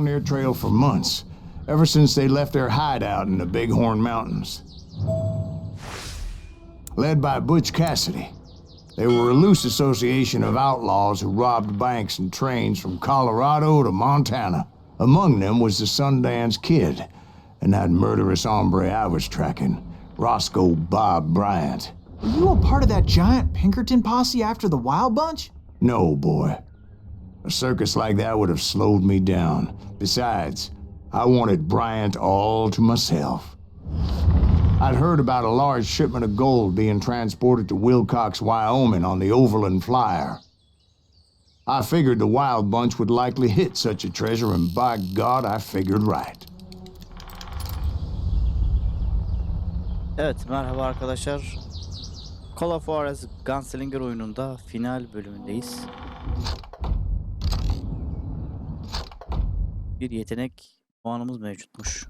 their trail for months, ever since they left their hideout in the Bighorn Mountains. Led by Butch Cassidy, they were a loose association of outlaws who robbed banks and trains from Colorado to Montana. Among them was the Sundance Kid and that murderous hombre I was tracking, Roscoe Bob Bryant. Were you a part of that giant Pinkerton posse after the Wild Bunch? No, boy. A circus like that would have slowed me down. Besides, I wanted Bryant all to myself. I'd heard about a large shipment of gold being transported to Wilcox, Wyoming on the Overland Flyer. I figured the Wild Bunch would likely hit such a treasure, and by God, I figured right. Evet, merhaba arkadaşlar. Call of Juarez Gunslinger oyununda final bölümündeyiz. Bir yetenek puanımız mevcutmuş.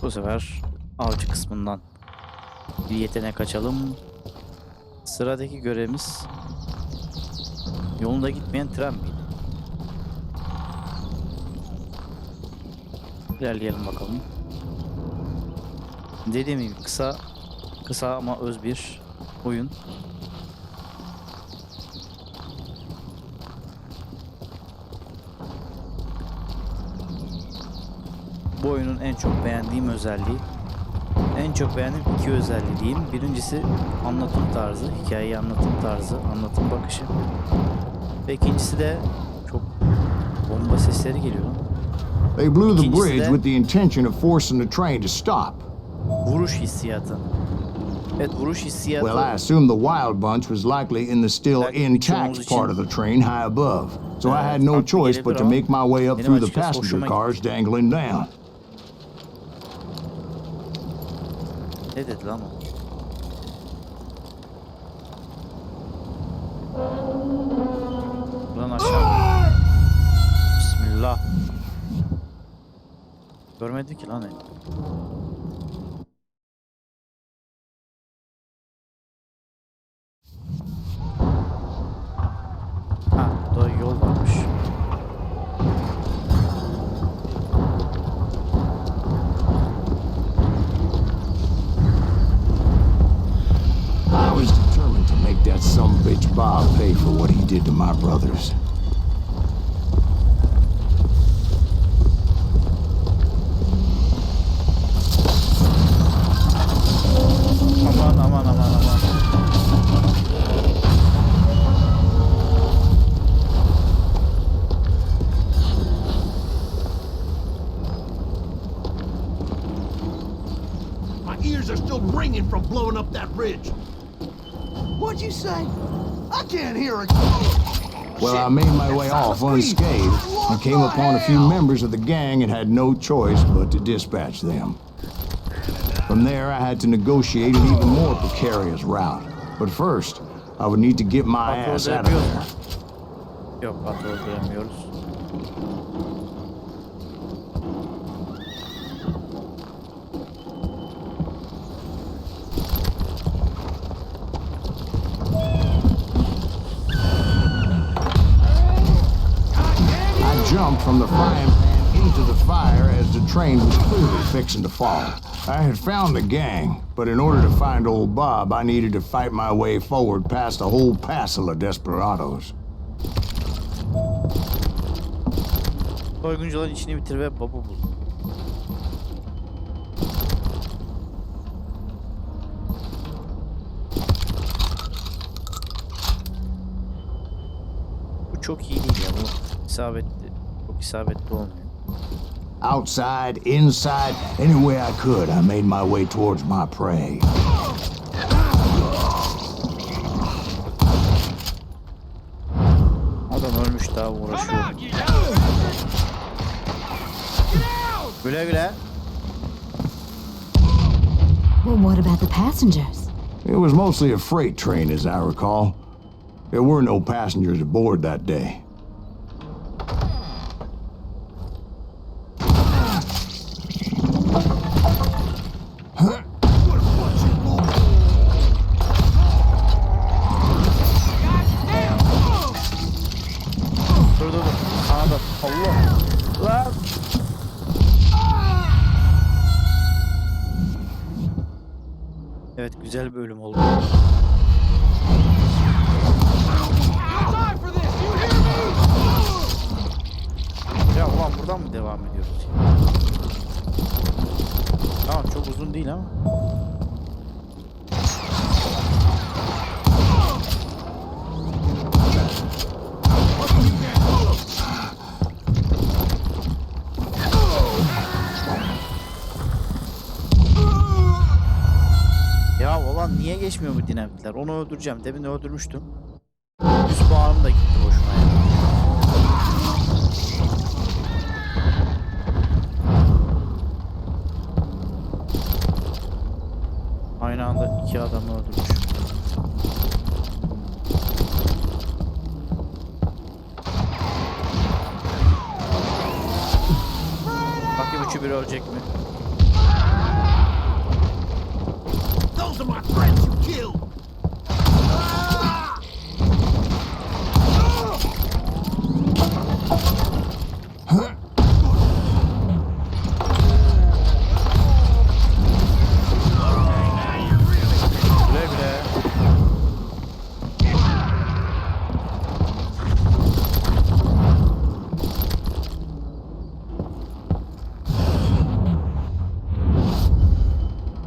Bu sefer avcı kısmından bir yetenek açalım. Sıradaki görevimiz yolunda gitmeyen tren miydi? İlerleyelim bakalım. Dediğim gibi kısa ama öz bir oyun. Bu oyunun en çok beğendiğim özelliği, en çok beğendiğim iki özelliği diyeyim. Birincisi anlatım tarzı, hikayeyi anlatım tarzı, anlatım bakışı. Ve ikincisi de çok bomba sesleri geliyor. They blew the bridge with the intention of forcing the train to stop. Vuruş hissiyatı. Evet, vuruş hissiyatı. Well, I assumed the Wild Bunch was likely in the still intact part of the train high above, so I had no choice but to make my way up through the passenger cars dangling down. Ne dedi lan o? Buradan aşağı. Bismillah. Görmedi ki lan el. Ha, burada yol varmış. I was determined to make that sumbitch Bob pay for what he did to my brothers. Aman. My ears are still ringing from blowing up that bridge. What'd you say? I can't hear it. Well, I made my way off unscathed and came upon a few members of the gang and had no choice but to dispatch them. From there, I had to negotiate an even more precarious route. But first, I would need to get my ass out of there. Yok, patro öldüremiyoruz. Jumped from the frying pan into the fire as the train was clearly fixing to fall. I had found the gang, but in order to find old Bob, I needed to fight my way forward past a whole passel of desperados. Soyguncuların işini bitir ve baba bul. Bu çok iyi değil ya, bu çok isabetli olmuyor. Outside, inside, any way I could, I made my way towards my prey. Adam ölmüş, daha uğraşıyor. Güle güle. Well, what about the passengers? It was mostly a freight train, as I recall. There were no passengers aboard that day. Evet, güzel bir bölüm oldu. Ya ulan buradan mı devam ediyoruz ya? Tamam, çok uzun değil ama. Ya ulan niye geçmiyor bu dinamitler? Onu öldüreceğim. Demin öldürmüştüm. Üst puanım da gitti boşuna ya. Aynı anda iki adamı öldürmüş. Bakayım üçü bir ölecek mi? Those are my friends you killed. Güle güle.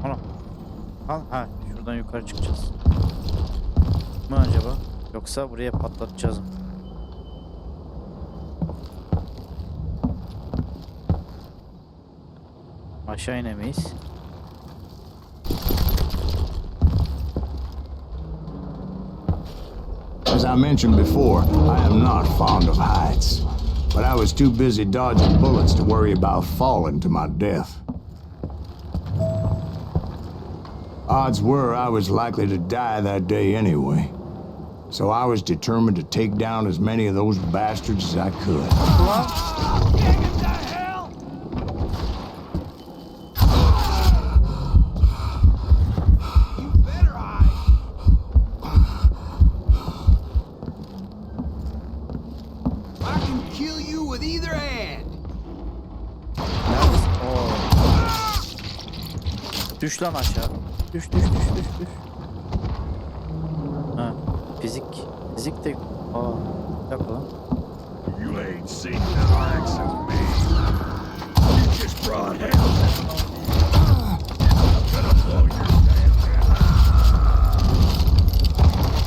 Ana. Ha, şuradan yukarı çıkacağız. Mı acaba? Yoksa buraya patlatacağız mı? Aşağı inemeyiz. As I mentioned before, I am not fond of heights. But I was too busy dodging bullets to worry about falling to my death. Odds were I was likely to die that day anyway. So I was determined to take down as many of those bastards as I could. Düş lan aşağı. Düş. Ha, fizik de... Aa, bir dakika lan. You ain't seen the likes of me. You just brought hell.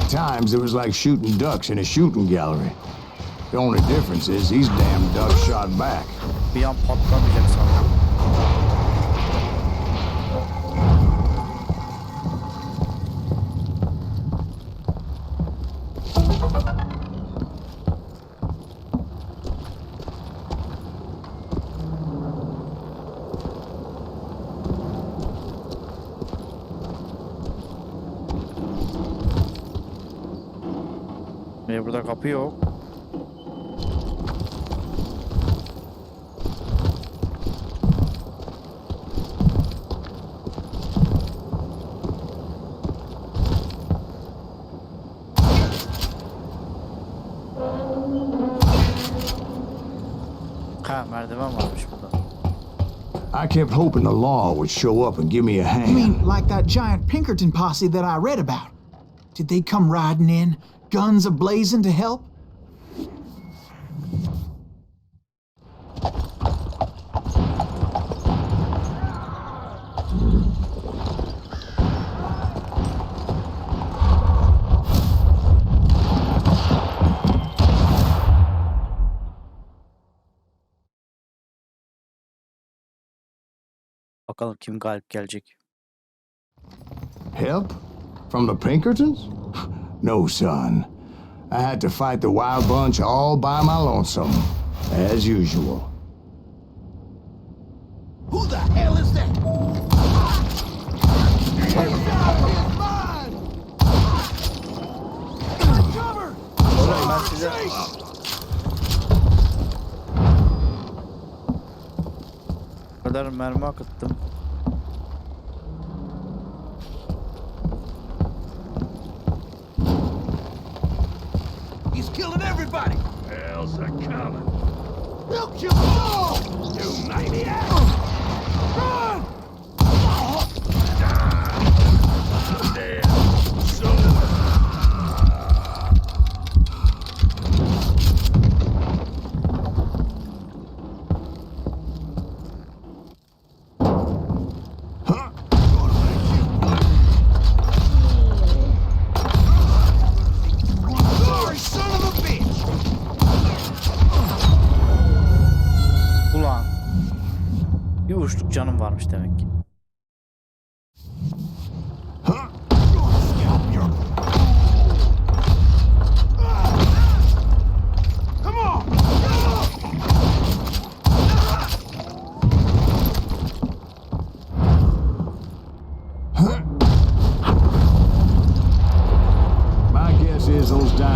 Times it was like shooting ducks in a shooting gallery. The only difference is these damn ducks shot back. Bir an patlamayacak sanırım. Burada kapı yok. Ha, merdiven varmış burada. I kept hoping the law would show up and give me a hand. You mean like that giant Pinkerton posse that I read about? Did they come riding in, guns a-blazing to help? Bakalım kim galip gelecek. Help? From the Pinkertons? No, son. I had to fight the wild bunch all by my lonesome, as usual. Who the hell is that? Cover! Oğlum ben size... O kadar mermi akıttım. He's killing everybody! Hell's a coming! They'll kill us all! You maniac! Run!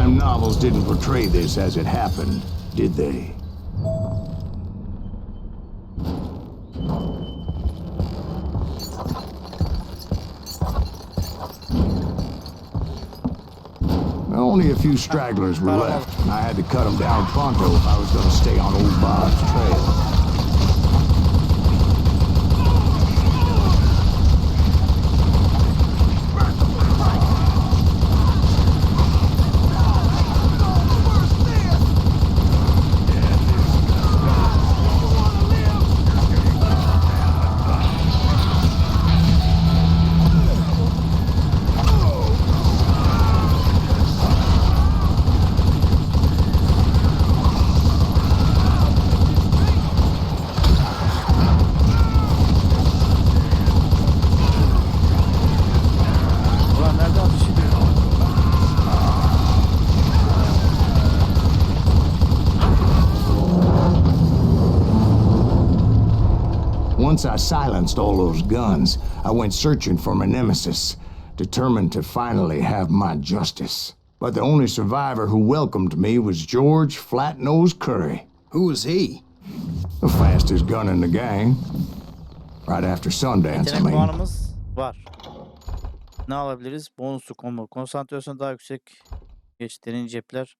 time novels didn't portray this as it happened, did they? Only a few stragglers were left, and I had to cut them down pronto if I was going to stay on old Bob's trail. Once I silenced all those guns, I went searching for my nemesis, determined to finally have my justice. But the only survivor who welcomed me was George Flat-Nosed Curry. Who was he? The fastest gun in the gang. Right after Sundance, I Yetenek mean. puanımız var. Ne alabiliriz? Bonuslu combo. Konsantrasyon daha yüksek. Geç derin cepler.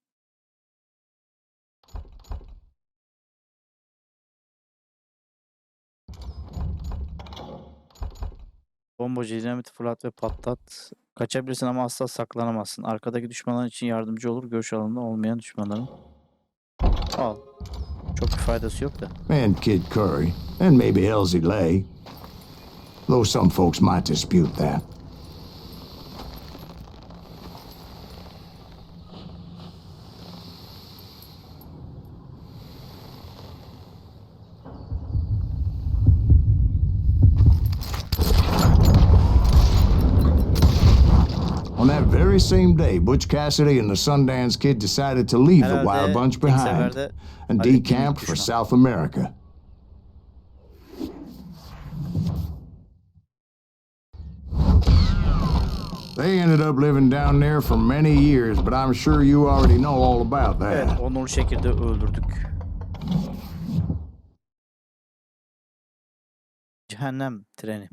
Bombacı dinamit fırlat ve patlat. Kaçabilirsin ama asla saklanamazsın. Arkadaki düşmanlar için yardımcı olur. Görüş alanında olmayan düşmanların. Al. Çok bir faydası yok da. And Kid Curry, and maybe Elsie Lay. Though some folks might dispute that. On that very same day, Butch Cassidy and the Sundance Kid decided to leave the Wild Bunch behind and decamped for South America. They ended up living down there for many years, but I'm sure you already know all about Evet, that. onurlu şekilde öldürdük. Cehennem treni.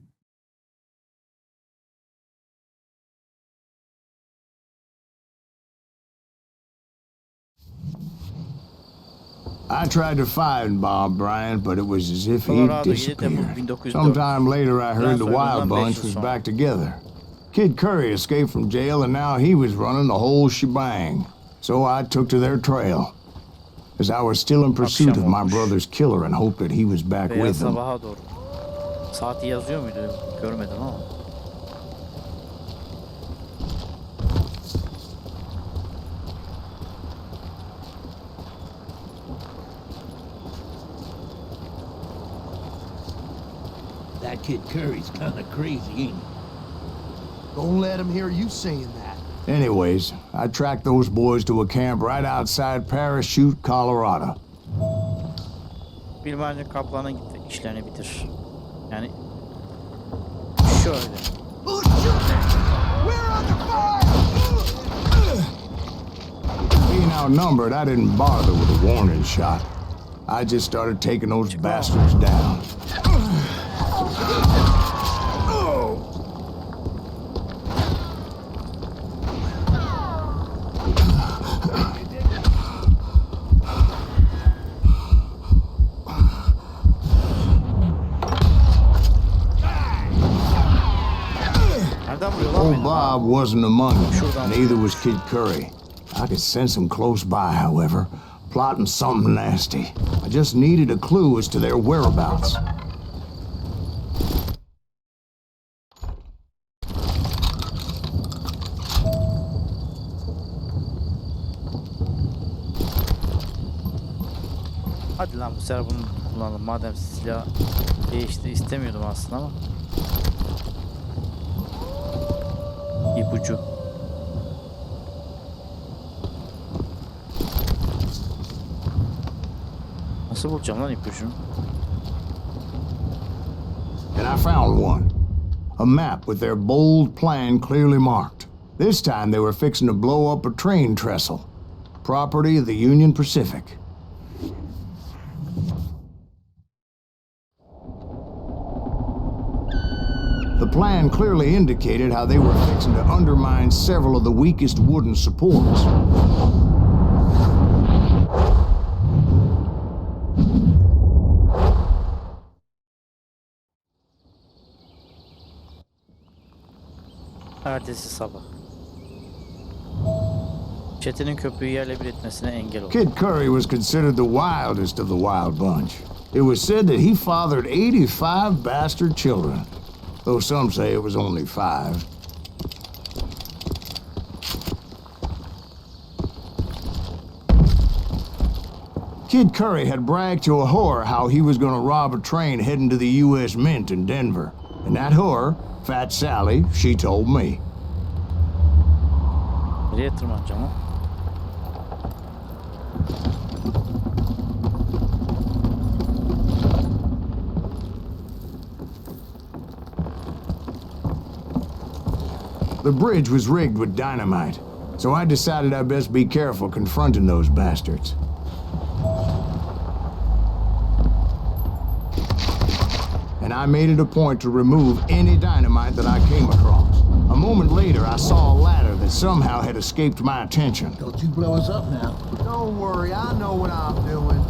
I tried to find Bob Bryant, but it was as if he'd Colorado, 7 disappeared. Temmuz 1904. Sometime later, I heard the Wild Soygunundan 5 Bunch yıl was sonra. back together. Kid Curry escaped from jail, and now he was running the whole shebang. So I took to their trail, as I was still in pursuit of my brother's killer and hoped that he was back Veya with him. sabaha doğru. Saati yazıyor muydu? Görmedim ama. That kid Curry's kind of crazy, ain't he? Don't let him hear you saying that. Anyways, I tracked those boys to a camp right outside Parachute, Colorado. Bilmence Kaplan'a gitti. İşlerini bitir. Yani şöyle. Who's shooting? We're under fire! Being outnumbered, I didn't bother with a warning shot. I just started taking those bastards down. Nereden vuruyor lan Old beni? Bob wasn't among them, neither was Kid Curry. I could sense him close by, however, plotting something nasty. I just needed a clue as to their whereabouts. Hadi lan bu sefer bunu kullanalım. Madem silah değişti, istemiyordum aslında ama. İpucu. Nasıl bulacağım lan ipucunu? And I found one. A map with their bold plan clearly marked. This time they were fixing to blow up a train trestle. Property of the Union Pacific. The plan clearly indicated how they were fixing to undermine several of the weakest wooden supports. Ertesi sabah. Çetenin köprüyü yerle bir etmesine engel oldu. Kid Curry was considered the wildest of the wild bunch. It was said that he fathered 85 bastard children, though some say it was only 5. Kid Curry had bragged to a whore how he was going to rob a train heading to the U.S. Mint in Denver. And that whore, Fat Sally, she told me. Nereye tırmanacağım o? The bridge was rigged with dynamite, so I decided I'd best be careful confronting those bastards. And I made it a point to remove any dynamite that I came across. A moment later, I saw a ladder that somehow had escaped my attention. Don't you blow us up now. Don't worry, I know what I'm doing.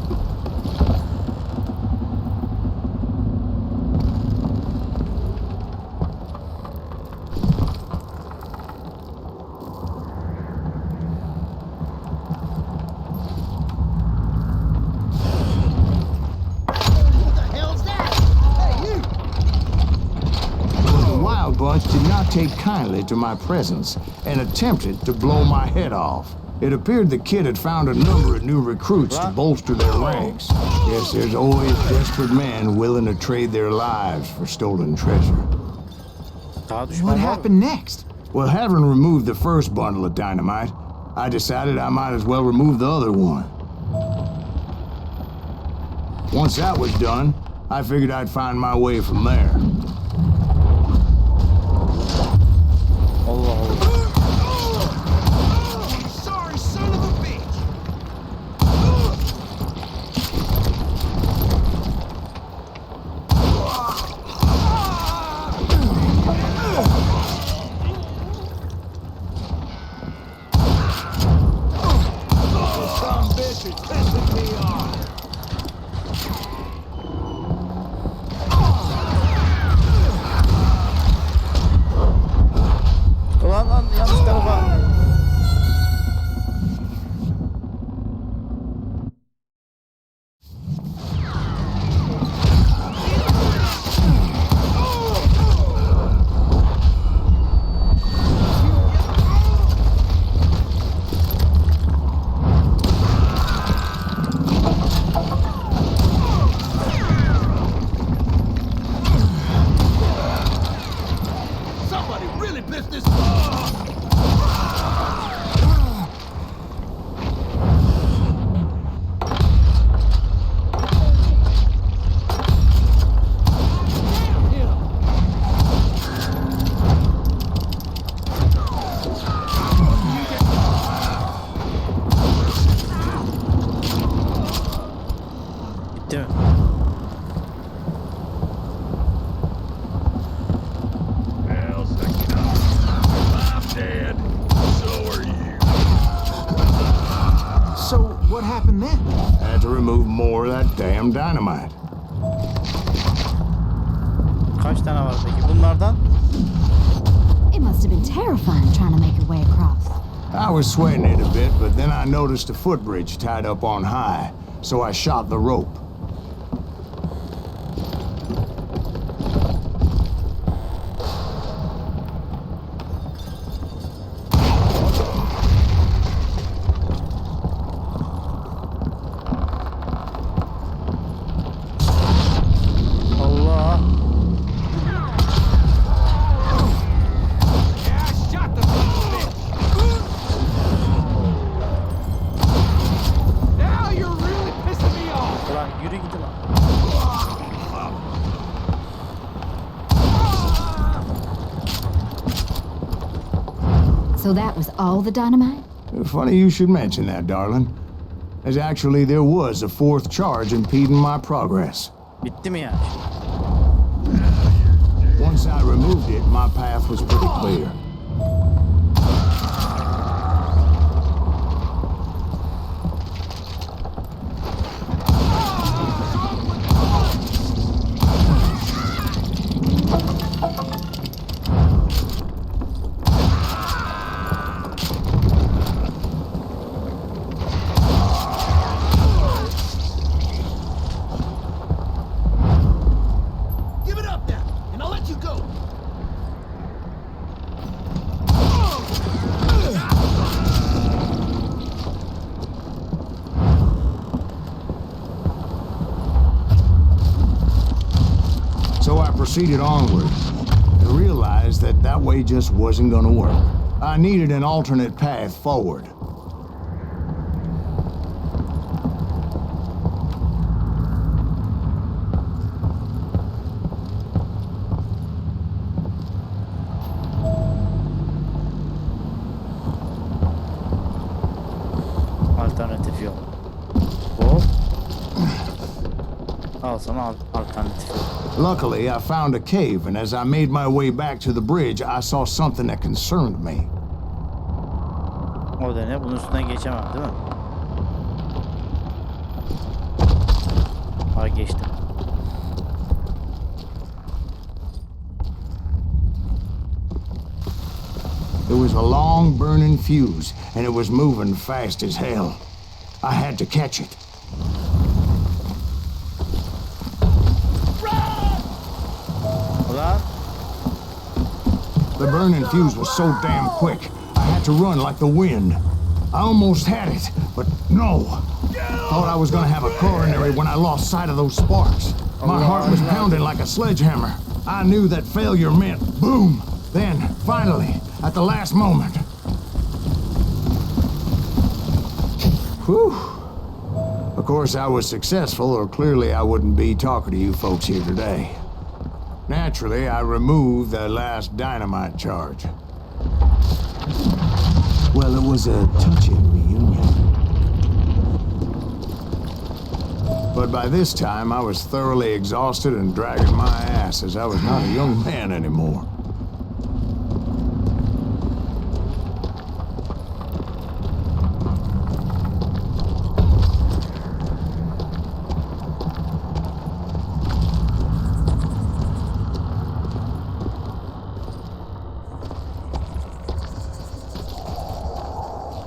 Bunch did not take kindly to my presence and attempted to blow my head off. It appeared the kid had found a number of new recruits to bolster their ranks. Yes, there's always desperate men willing to trade their lives for stolen treasure. Daha düşman What var mı? happened next? Well, having removed the first bundle of dynamite, I decided I might as well remove the other one. Once that was done, I figured I'd find my way from there. Allah Allah. Sorry, son of a bitch! Some bitch is pissing me off! Lan yanlış tarafa. Somebody really pissed this. Bitti mi? Hell, second up. I'm dead. So are you. So, what happened then? Had to remove more of that damn dynamite. Kaç tane var peki bunlardan? It must have been terrifying trying to make your way across. I was sweating it a bit, but then I noticed a footbridge tied up on high, so I shot the rope. Allah. Yeah, I shot the son of a bitch. Now you're really pissing me off. Ulan So that was all the dynamite? Funny you should mention that, darling. As actually there was a fourth charge impeding my progress. Bitti mi yani? Once I removed it, my path was pretty clear. Give it up now, and I'll let you go. So I proceeded onward and realized that that way just wasn't gonna work. I needed an alternate path forward. Alternatif yol. Hop. Al sana alternatif yol. Luckily, I found a cave, and as I made my way back to the bridge, I saw something that concerned me. O da ne? Bunun üstünden geçemem değil mi? Ha geçtim. It was a long burning fuse, and it was moving fast as hell. I had to catch it. Ulan The burning fuse was so damn quick, I had to run like the wind. I almost had it, but no. Thought I was gonna have a coronary when I lost sight of those sparks. My heart was pounding like a sledgehammer. I knew that failure meant boom. Then, finally, at the last moment. Whew. Of course, I was successful, or clearly I wouldn't be talking to you folks here today. Naturally, I removed the last dynamite charge. Well, it was a touching reunion. But by this time, I was thoroughly exhausted and dragging my ass as I was not a young man anymore.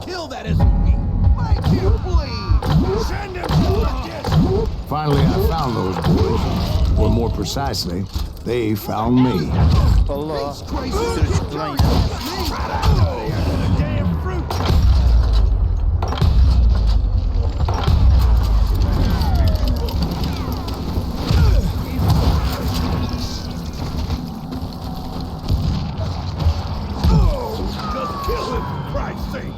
Kill that SOB. Make him bleed. Send him to the Finally, I found those boys. Or more precisely, they found me. Allah. He's Bir crazy. sürü çıktı lan yine. Damn fruit. Just kill him, for Christ's sake.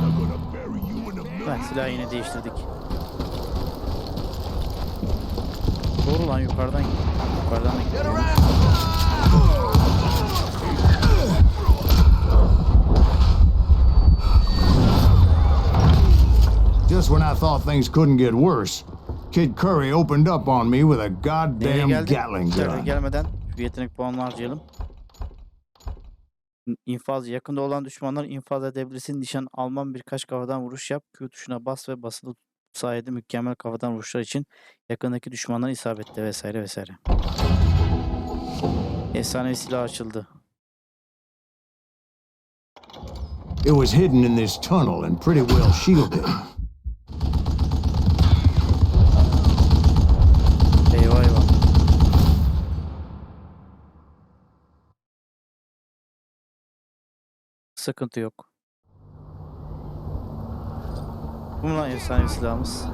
They're gonna bury you in the Bak silahı yine değiştirdik. Doğru lan yukarıdan git. Yukarıdan da Get gidelim. around! Just when I thought things couldn't get worse, Kid Curry opened up on me with a Nereye goddamn geldik? Gatling Nereye gun. gelmeden şu yetenek puanını harcayalım. İnfaz. Yakında olan düşmanları infaz edebilirsin. Nişan alman birkaç kafadan vuruş yap. Q tuşuna bas ve basılı sayede mükemmel kafadan vuruşlar için yakındaki düşmanlara isabetle vesaire vesaire. Efsanevi silah açıldı. It was hidden in this tunnel and pretty well shielded. Eyvah eyvah. Sıkıntı yok. Bu mu lan efsanevi silahımız?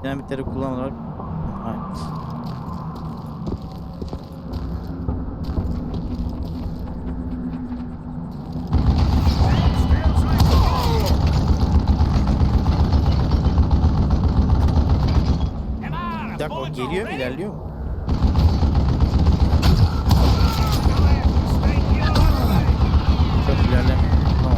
Dinamitleri kullanarak... Evet. geliyor mu, ilerliyor mu? Çok ilerlemiyor. Tamam.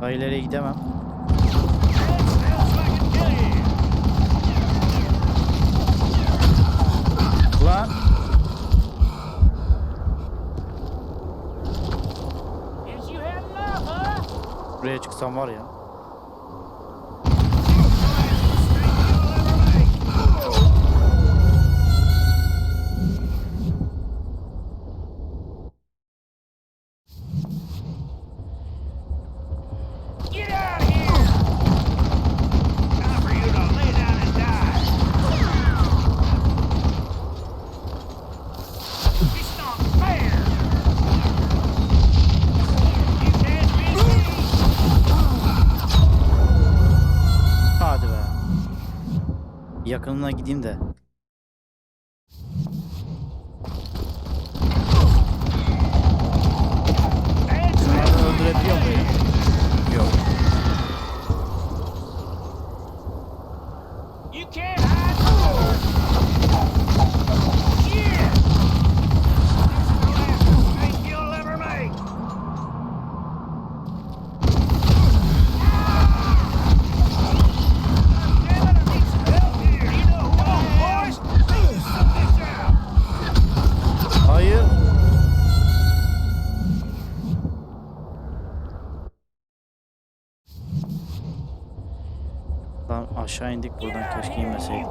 Daha ileriye gidemem. Ulan. Buraya çıksam var ya. Hadi be. Yakınına gideyim de. Şunları öldürebiliyor muyum? Yok. Hayır. Lan aşağı indik buradan, keşke inmeseydik.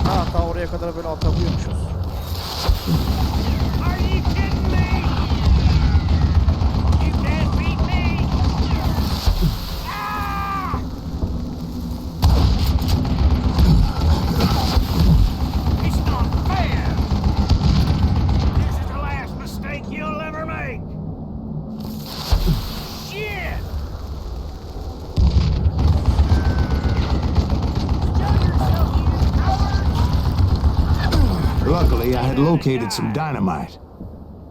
Ha, ta oraya kadar böyle atabiliyormuşuz. Luckily, I had located some dynamite.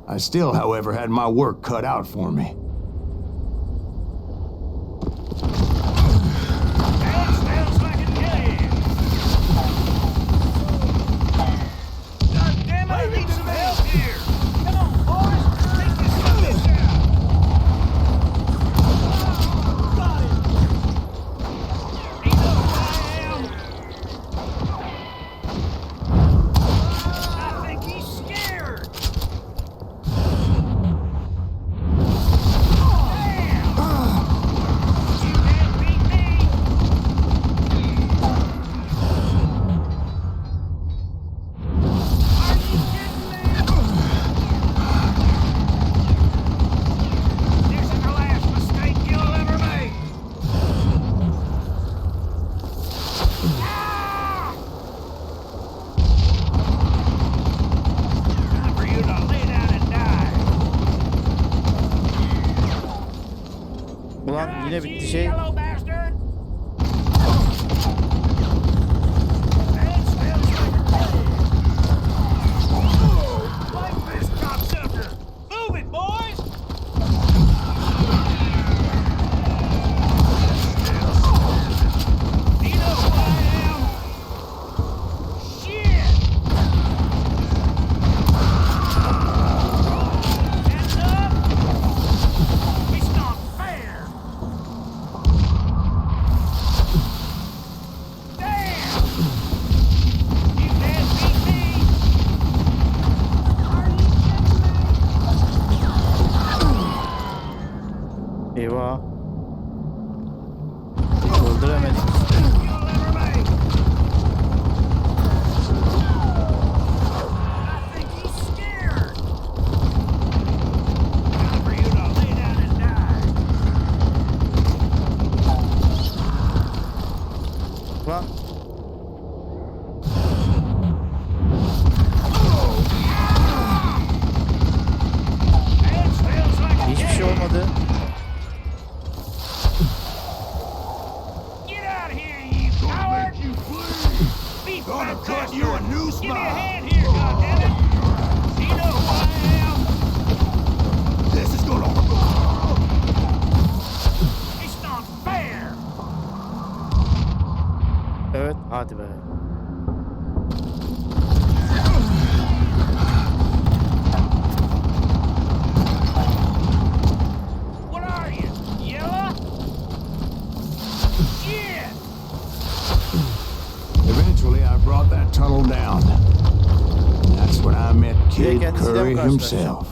I still, however, had my work cut out for me. Ulan yine bitti şey. Eyvah. Kid kendisiyle Curry mi karşılaşacak? himself.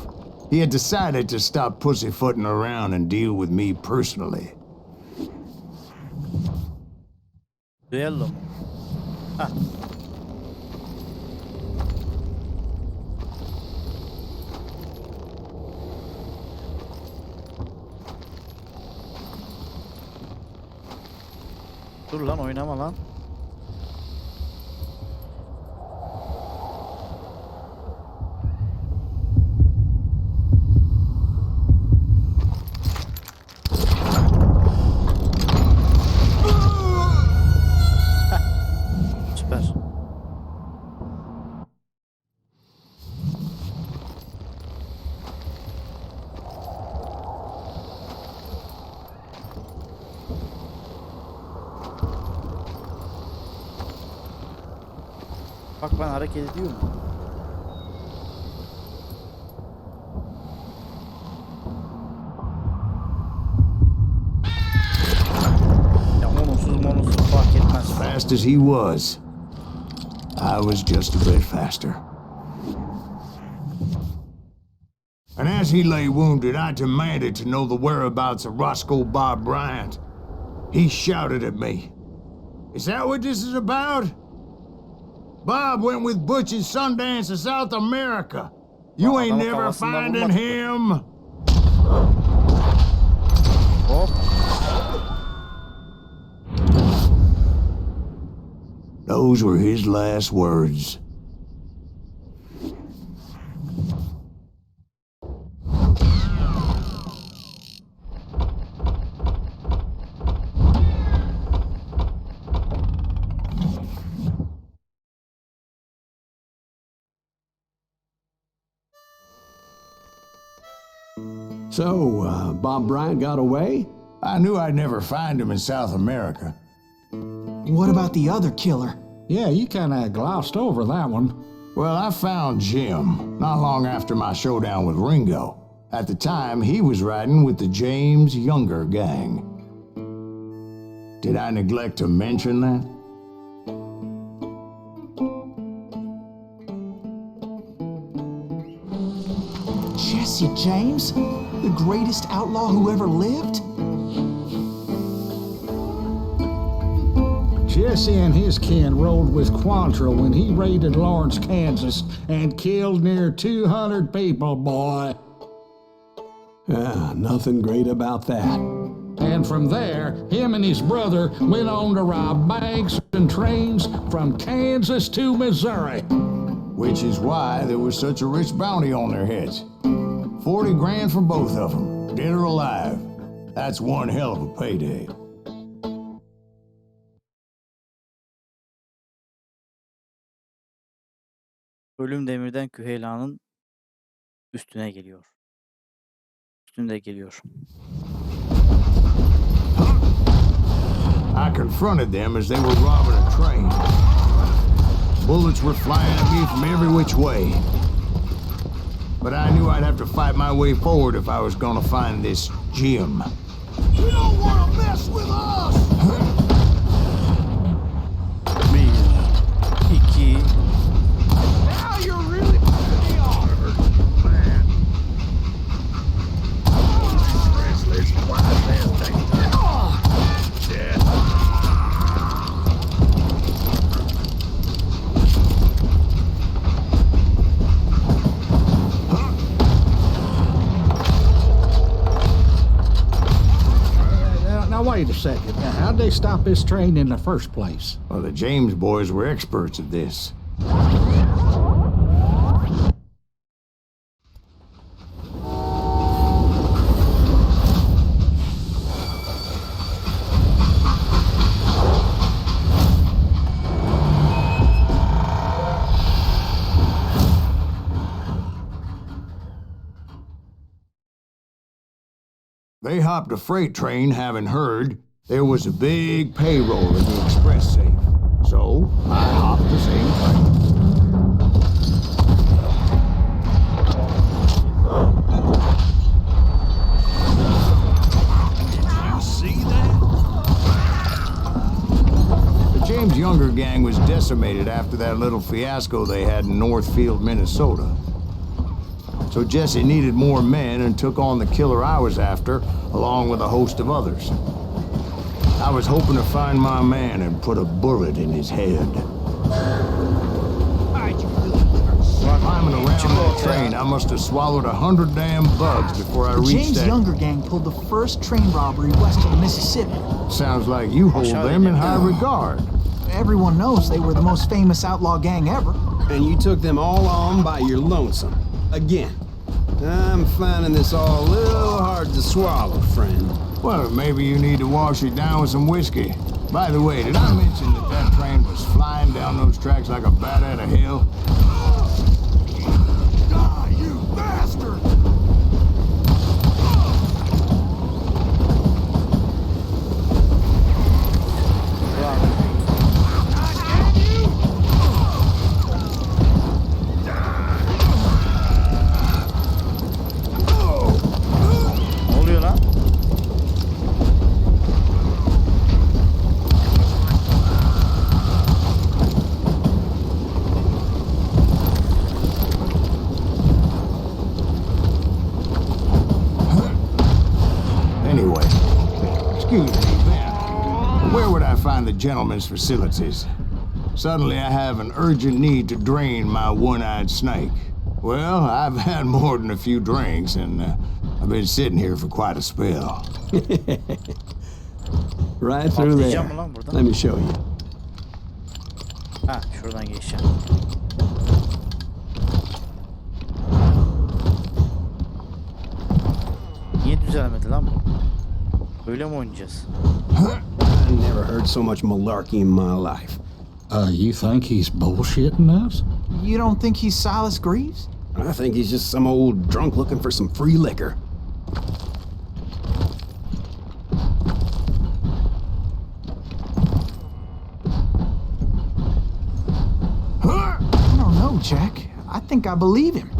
He had decided to stop pussyfooting around and deal with me personally. Düello mu? Hah. Dur lan, oynama lan. Süper. Bak ben hareket ediyorum. Ya monosuz fark etmez. Fast as he was, I was just a bit faster. And as he lay wounded, I demanded to know the whereabouts of Roscoe Bob Bryant. He shouted at me. Is that what this is about? Bob went with Butch and Sundance to South America. You Aa, ain't adamın never kafasından finding vurmadık mı? him. Hop. Those were his last words. So, Bob Bryant got away? I knew I'd never find him in South America. What about the other killer? Yeah, you kind of glossed over that one. Well, I found Jim not long after my showdown with Ringo. At the time, he was riding with the James Younger gang. Did I neglect to mention that? Jesse James? The greatest outlaw who ever lived? Jesse and his kin rode with Quantrill when he raided Lawrence, Kansas, and killed near 200 people, boy. Nothing great about that. And from there, him and his brother went on to rob banks and trains from Kansas to Missouri. Which is why there was such a rich bounty on their heads. 40 grand for both of them, dead or alive. That's one hell of a payday. Ölüm demirden Küheyla'nın üstüne geliyor. Üstünde geliyor. I confronted them as they were robbing a train. Bullets were flying at me from every which way. But I knew I'd have to fight my way forward if I was gonna find this Jim. You don't want to mess with us! 1, 2, Now you're really putting me on, man. Restless, wise man thing. Yeah. Now, wait a second. Now, how'd they stop this train in the first place? Well, the James boys were experts at this. They hopped a freight train, having heard there was a big payroll in the express safe. So I hopped the same train. You see that? The James Younger gang was decimated after that little fiasco they had in Northfield, Minnesota. So Jesse needed more men and took on the killer I was after, along with a host of others. I was hoping to find my man and put a bullet in his head. Climbing around that train, I must have swallowed 100 damn bugs before I The reached James that. Younger gang pulled the first train robbery west of the Mississippi. Sounds like you hold them in high regard. Everyone knows they were the most famous outlaw gang ever. And you took them all on by your lonesome. Again. I'm finding this all a little hard to swallow, friend. Well, maybe you need to wash it down with some whiskey. By the way, did I mention that that train was flying down those tracks like a bat out of hell? Die, you bastard! Ne oluyor lan? Anyway, excuse me, Ben. Where would I find the gentleman's facilities? Suddenly I have an urgent need to drain my one-eyed snake. Well, I've had more than a few drinks, and I've been sitting here for quite a spell. Right through there. Atlayacağım mı lan buradan? Let me show you. Ha, şuradan geçeceğim. Niye düzelmedi lan bu? Böyle mi oynayacağız? I never heard so much malarkey in my life. You think he's bullshitting us? You don't think he's Silas Greaves? I think he's just some old drunk looking for some free liquor. I don't know, Jack. I think I believe him.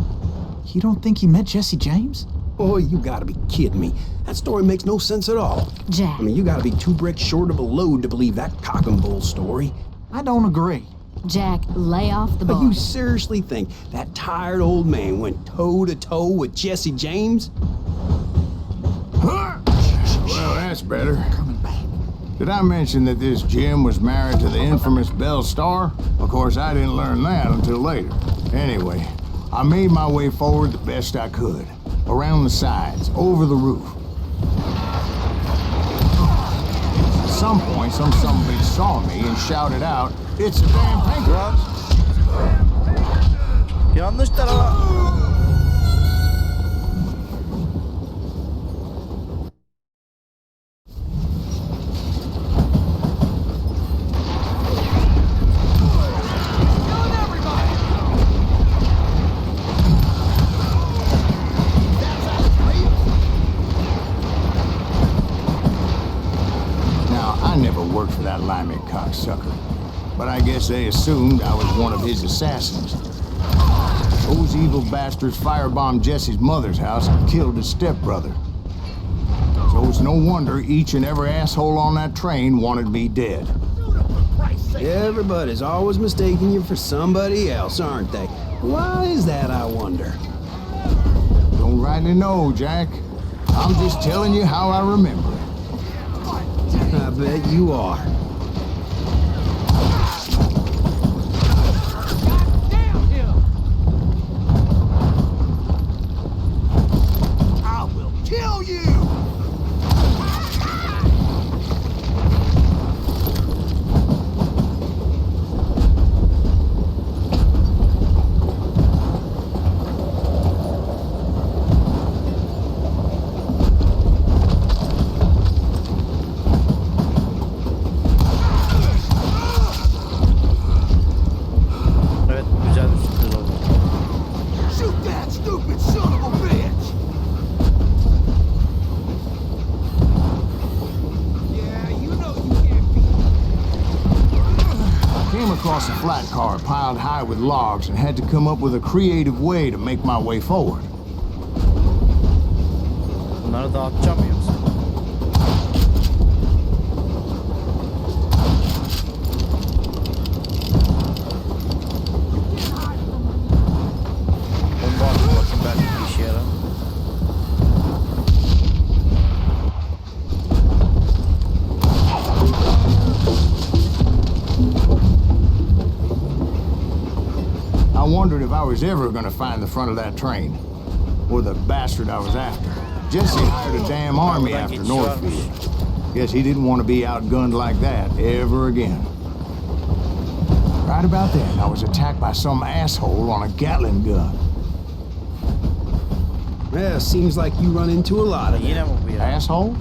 You don't think he met Jesse James? Oh, you gotta be kidding me. That story makes no sense at all. Jack. I mean, you gotta be 2 bricks short of a load to believe that cock and bull story. I don't agree. Jack, lay off the But bar. you seriously think that tired old man went toe-to-toe with Jesse James? Well, that's better. Did I mention that this Jim was married to the infamous Belle Starr? Of course, I didn't learn that until later. Anyway, I made my way forward the best I could. Around the sides, over the roof. At some point, some bitch saw me and shouted out, "It's a damn Pinker!" Yanlış tarafa. I never worked for that limey cocksucker, but I guess they assumed I was one of his assassins. Those evil bastards firebombed Jesse's mother's house and killed his stepbrother. So it's no wonder each and every asshole on that train wanted me dead. Everybody's always mistaking you for somebody else, aren't they? Why is that, I wonder? Don't rightly know, Jack. I'm just telling you how I remember it. I bet you are. I will kill you! Evet, güzel bir sürpriz oldu. Shoot that stupid son of a bitch! Yeah, you know you can't be. I came across a flat car piled high with logs and had to come up with a creative way to make my way forward. Bunları dağıtacağım mı yoksa? Bomba atın bakayım ben. was ever gonna find the front of that train. Or the bastard I was after. Jesse hired a damn army after Northfield. Guess he didn't want to be outgunned like that ever again. Right about then, I was attacked by some asshole on a Gatling gun. Yeah, seems like you run into a lot of Yine them. mi bu ya? Asshole?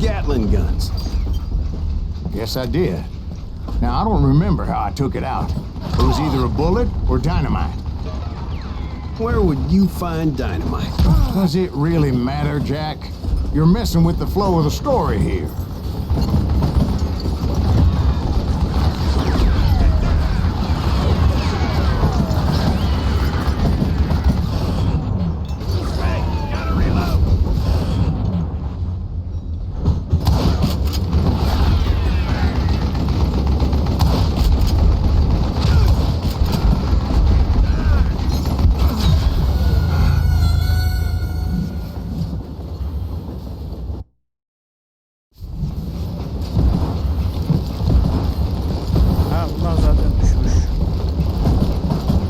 Gatling guns. Guess I did. Now, I don't remember how I took it out. It was either a bullet or dynamite. Where would you find dynamite? Does it really matter, Jack? You're messing with the flow of the story here. Ha bunlar zaten düşmüş.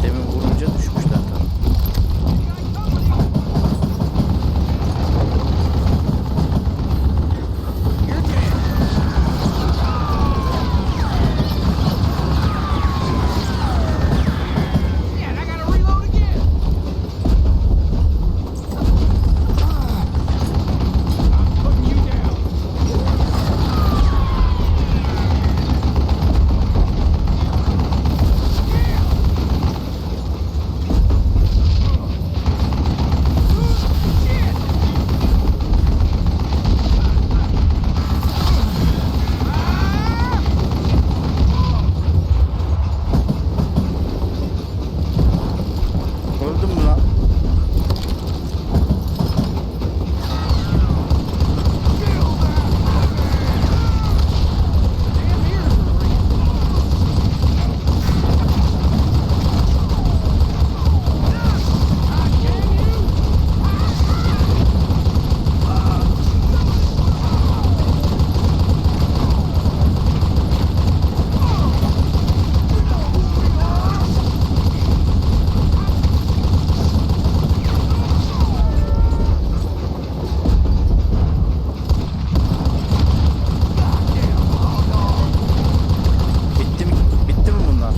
Demin vurunca düşmüşler tabii. Man, I gotta reload again. I'm putting you down. Öldün mü lan? Bitti mi? Bitti mi bunlar?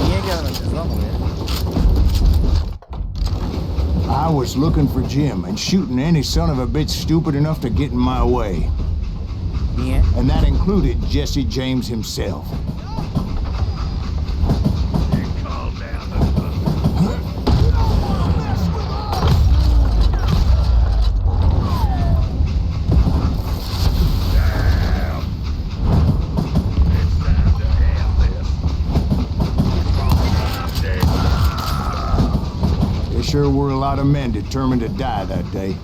Niye gelmediniz lan buraya? I was looking for Jim and shooting any son of a bitch stupid enough to get in my way. Niye? And that included Jesse James himself. There sure were a lot of men determined to die that day.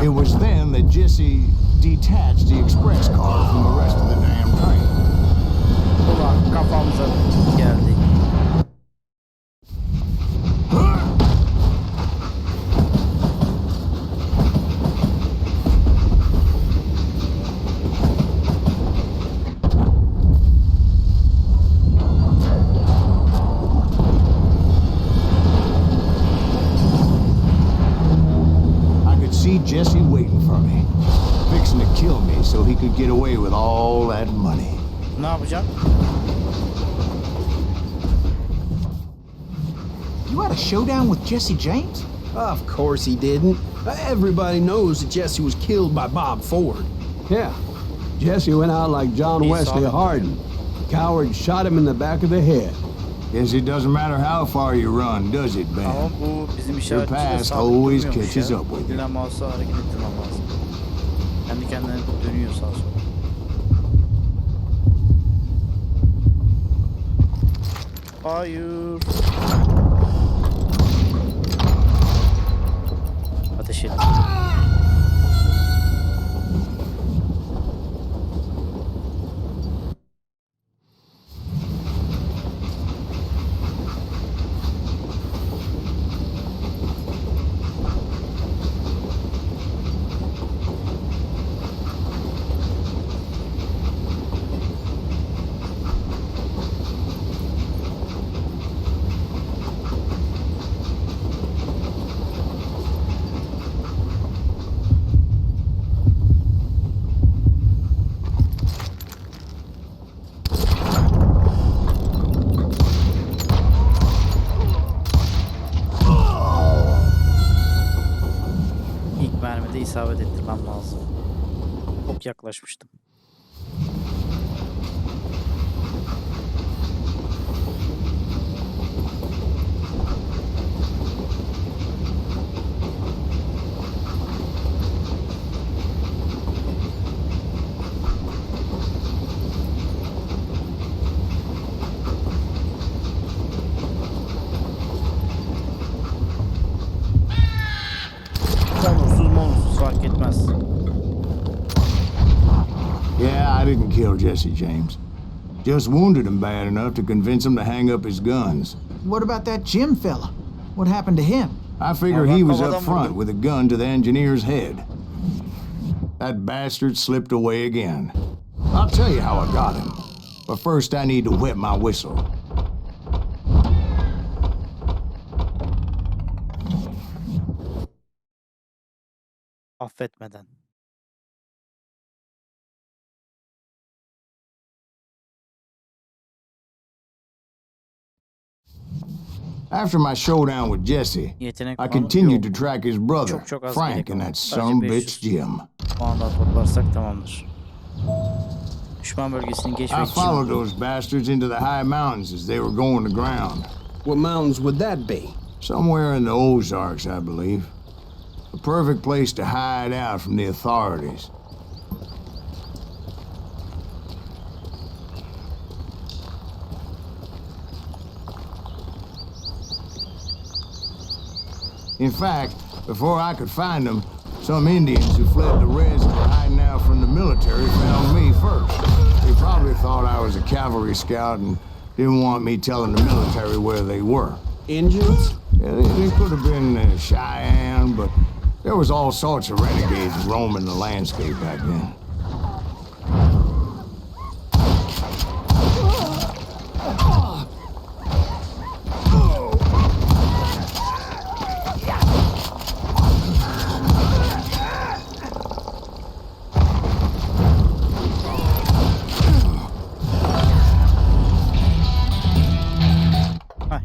It was then that Jesse detached the express car from the rest of the damn train. Ulan kafamıza geldi. I could see Jesse waiting for me, fixing to kill me so he could get away with all that money. Ne yapacağım? You had a showdown with Jesse James? Of course he didn't. Everybody knows that Jesse was killed by Bob Ford. Yeah. Jesse went out like John He Wesley saw it. Hardin. Coward shot him in the back of the head. Guess it doesn't matter how far you run, does it, Ama Ben? bu bizim işaretçi de past sabit always durmuyormuş catches ya. up with you. İlla mouse'u hareket ettirmem lazım. Kendi kendine dönüyor sağa sola. Hayır. Ateş et. isabet ettirmem lazım. Çok yaklaşmıştım. Monursuz fark etmez. Yeah, I didn't kill Jesse James. Just wounded him bad enough to convince him to hang up his guns. What about that Jim fella? What happened to him? I figure he was up front with a gun to the engineer's head. That bastard slipped away again. I'll tell you how I got him. But first I need to wet my whistle. Affetmeden. After my showdown with Jesse, Yetenek I puanı continued yok. to track his brother, Çok az Frank, gerek and var. that Sadece son 500. bitch Jim. Puan daha toplarsak tamamdır. Düşman bölgesini I geçmek için followed those bastards into the high mountains as they were going to ground. What mountains would that be? Somewhere in the Ozarks, I believe. A perfect place to hide out from the authorities. In fact, before I could find them, some Indians who fled the Reds and were hiding out from the military found me first. They probably thought I was a cavalry scout and didn't want me telling the military where they were. Indians? Yeah, they could have been Cheyenne, but there was all sorts of renegades roaming the landscape back then.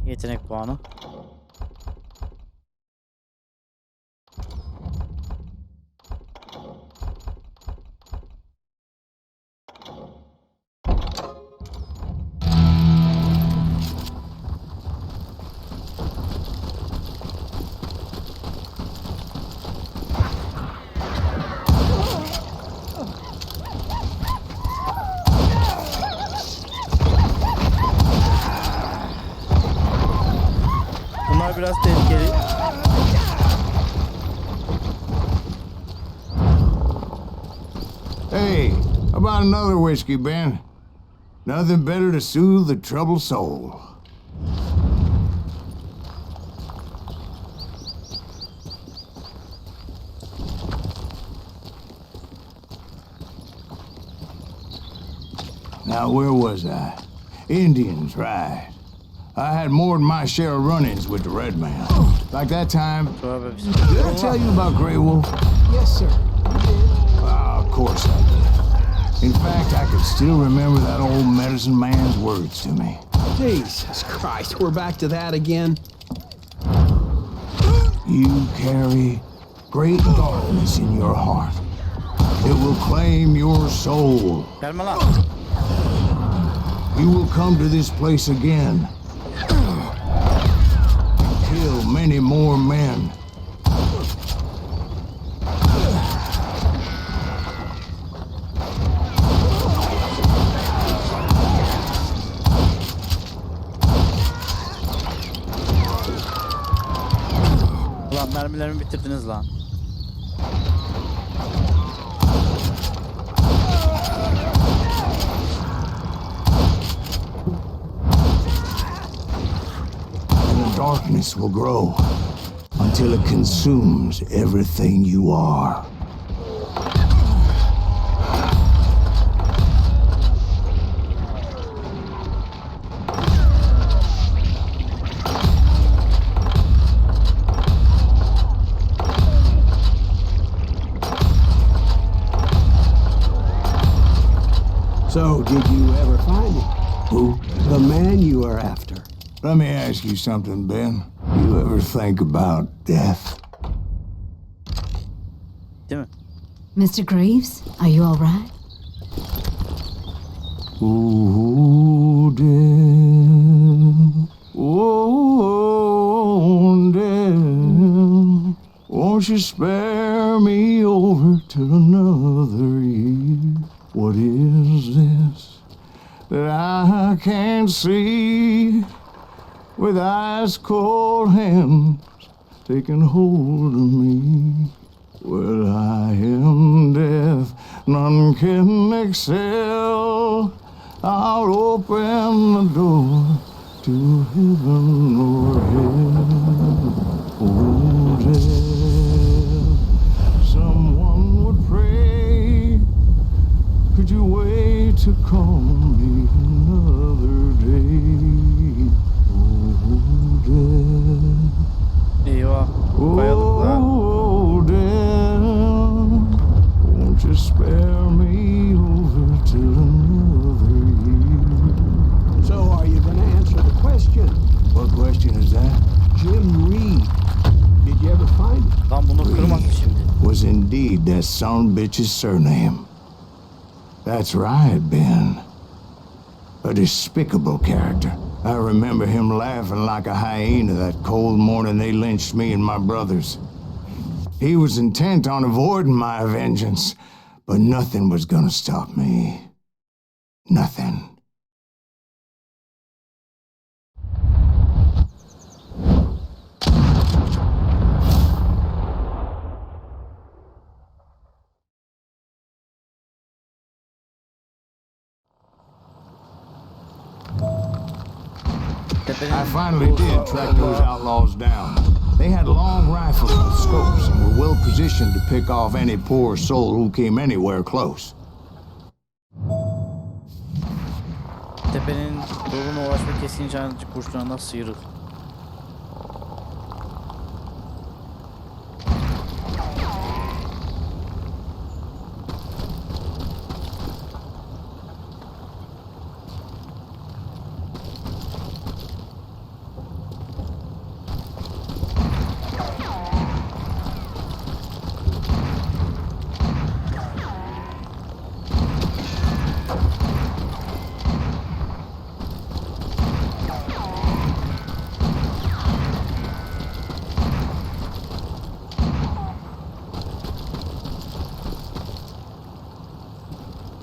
yetenek puanı. Bunlar biraz tehlikeli. Hey, how about another whiskey, Ben? Nothing better to soothe the troubled soul. Now, where was I? Indians, right. I had more than my share of run-ins with the red man. Like that time, did I tell you about Grey Wolf? Yes, sir. Of course I did. In fact, I could still remember that old medicine man's words to me. Jesus Christ, we're back to that again? You carry great darkness in your heart. It will claim your soul. Gelme lan. You will come to this place again. Kill many more men. Ulan mermilerimi bitirdiniz lan. Darkness will grow until it consumes everything you are. So, did you ever find him? Who? The man you are after. Let me ask you something, Ben. You ever think about death? Bitti mi? Mr. Greaves, are you all right? Oh, dear. Oh, dear. Won't you spare me over till another year? What is this that I can't see with ice cold hands taking hold of me? Well, I am death, none can excel. I'll open the door to heaven or hell. Oh, death, someone would pray. Could you wait to call me another day? Oh, death. Eyvah. Kayalıklar. Oh, death, won't you spare me over till another year? So are you going to answer the question? What question is that? Jim Reed. Did you ever find him? Lan bunu kırmak şimdi. Was indeed that son bitch's surname. That's right, Ben. A despicable character. I remember him laughing like a hyena that cold morning they lynched me and my brothers. He was intent on avoiding my vengeance, but nothing was gonna stop me. Nothing. I finally did track those outlaws down. They had long rifles with scopes and were well positioned to pick off any poor soul who came anywhere close. Tepenin yoluna ulaşma kesin cancı kurşunlarından sıyrıl.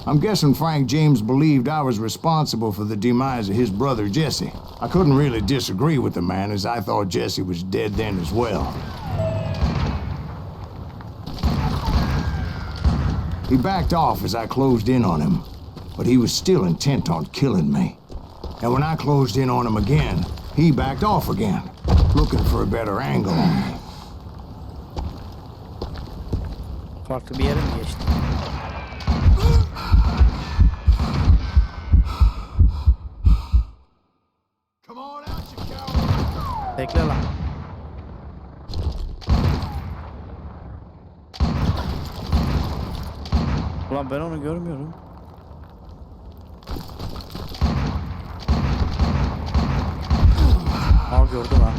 I'm guessing Frank James believed I was responsible for the demise of his brother Jesse. I couldn't really disagree with the man, as I thought Jesse was dead then as well. He backed off as I closed in on him, but he was still intent on killing me. And when I closed in on him again, he backed off again, looking for a better angle on me. Farklı bir yere mi geçti? Bekle lan. Ulan ben onu görmüyorum. Aa gördüm ha.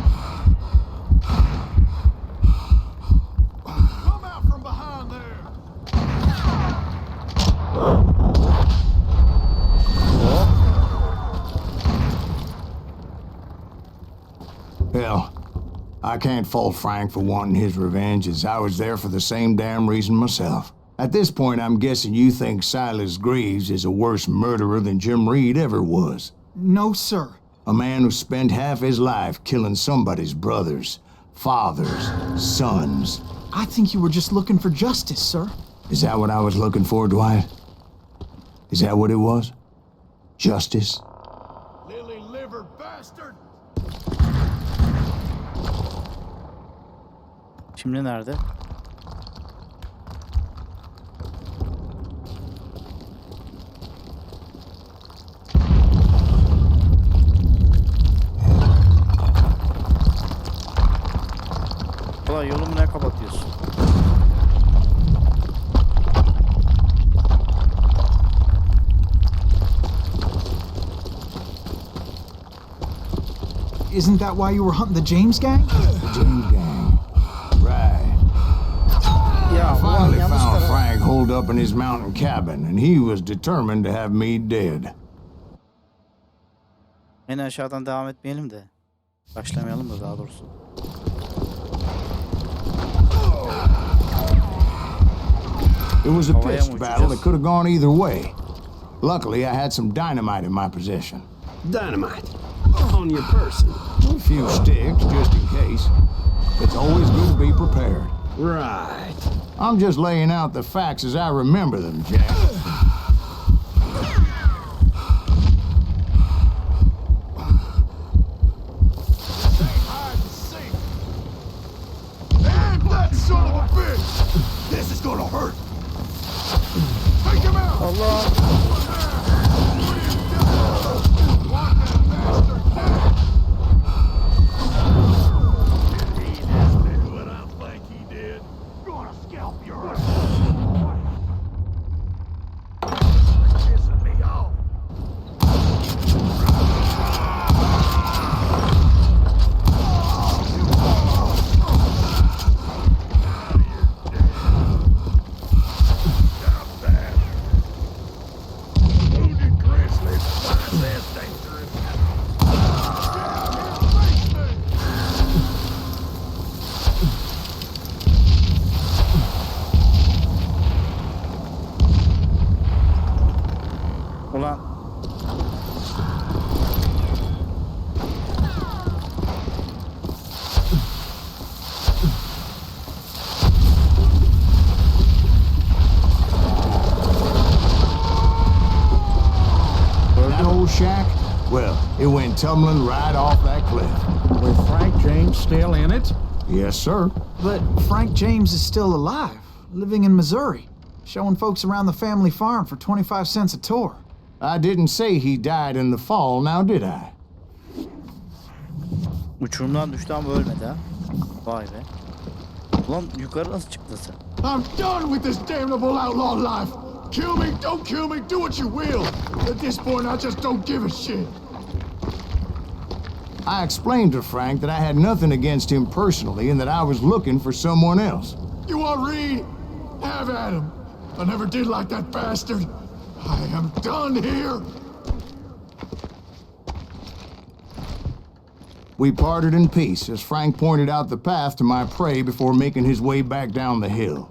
Come out from behind there. Hell, I can't fault Frank for wanting his revenge, as I was there for the same damn reason myself. At this point, I'm guessing you think Silas Greaves is a worse murderer than Jim Reed ever was. No, sir. A man who spent half his life killing somebody's brothers, fathers, sons. I think you were just looking for justice, sir. Is that what I was looking for, Dwight? Is that what it was? Justice? Lily liver bastard! Şimdi nerede? Ulan yolumu ne kapatıyorsun? Isn't that why you were hunting the James gang? The James gang. Right. Ya finally yanlış found karar. Frank holed up in his mountain cabin, and he was determined to have me dead. En aşağıdan devam etmeyelim de. Başlamayalım da daha doğrusu. It was a Havaya mı pitched battle that uçacağız? could have gone either way. Luckily, I had some dynamite in my possession. Dynamite. On your person. A few sticks, just in case. It's always good to be prepared. Right. I'm just laying out the facts as I remember them, Jack. And that son of a bitch! This is gonna hurt! Take him out! Allah! What I think he did. Gonna scalp your ass. Pissing me off. Wounded grizzly. That's dangerous. Ulan. That old shack? Well, it went tumbling right off that cliff. With Frank James still in it? Yes, sir. But Frank James is still alive, living in Missouri, showing folks around the family farm for 25 cents a tour. I didn't say he died in the fall, now did I? Uçurumdan düştü ama ölmedi ha. Vay be. Ulan yukarı nasıl çıktın sen? I'm done with this damnable outlaw life. Kill me, don't kill me, do what you will. At this point, I just don't give a shit. I explained to Frank that I had nothing against him personally and that I was looking for someone else. You want Reed? Have at him. I never did like that bastard. I am done here. We parted in peace as Frank pointed out the path to my prey before making his way back down the hill.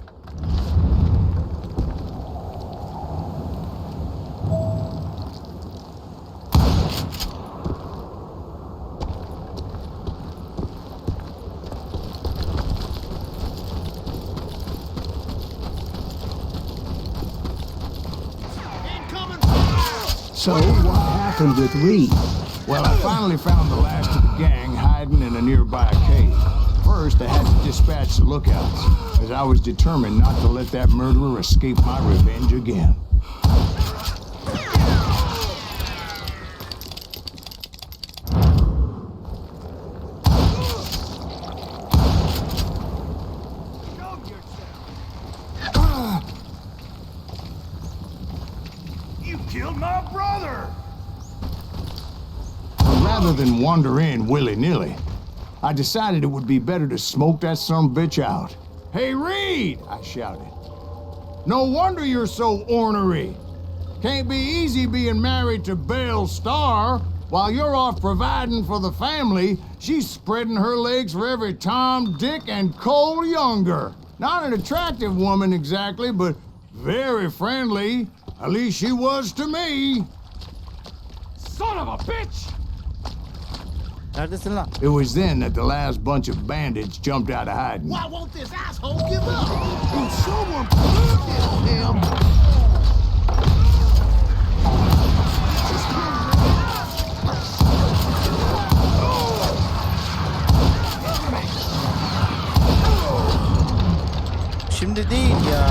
So, what happened with Reed? Well, I finally found the last of the gang hiding in a nearby cave. First, I had to dispatch the lookouts, as I was determined not to let that murderer escape my revenge again. You killed my brother! But rather than wander in willy-nilly, I decided it would be better to smoke that sumbitch out. Hey, Reed! I shouted. No wonder you're so ornery. Can't be easy being married to Belle Starr. While you're off providing for the family, she's spreading her legs for every Tom, Dick, and Cole Younger. Not an attractive woman exactly, but very friendly. At least she was to me. Son of a bitch! Neredesin lan? It was then that the last bunch of bandits jumped out of hiding. Why won't this asshole give up? Will someone kill him? Şimdi değil ya.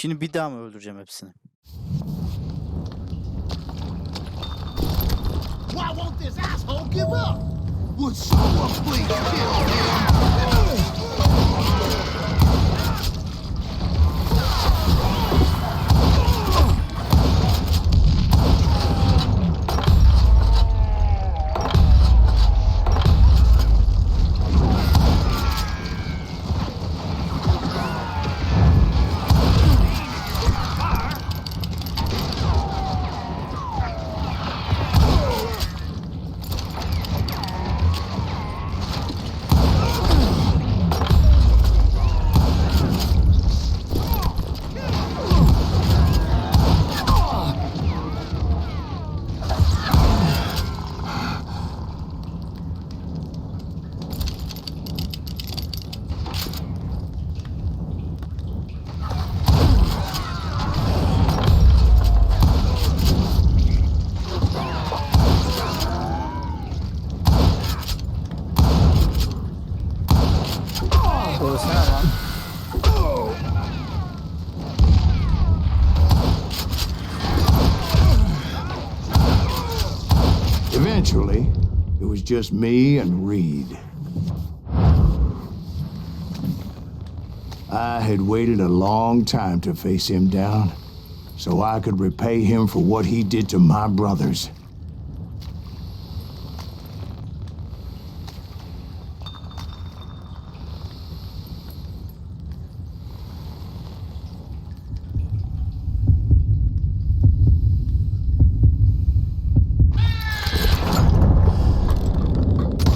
Şimdi bir daha mı öldüreceğim hepsini? Why won't this asshole give up? Would someone please kill him? Eventually, it was just me and Reed. I had waited a long time to face him down, so I could repay him for what he did to my brothers.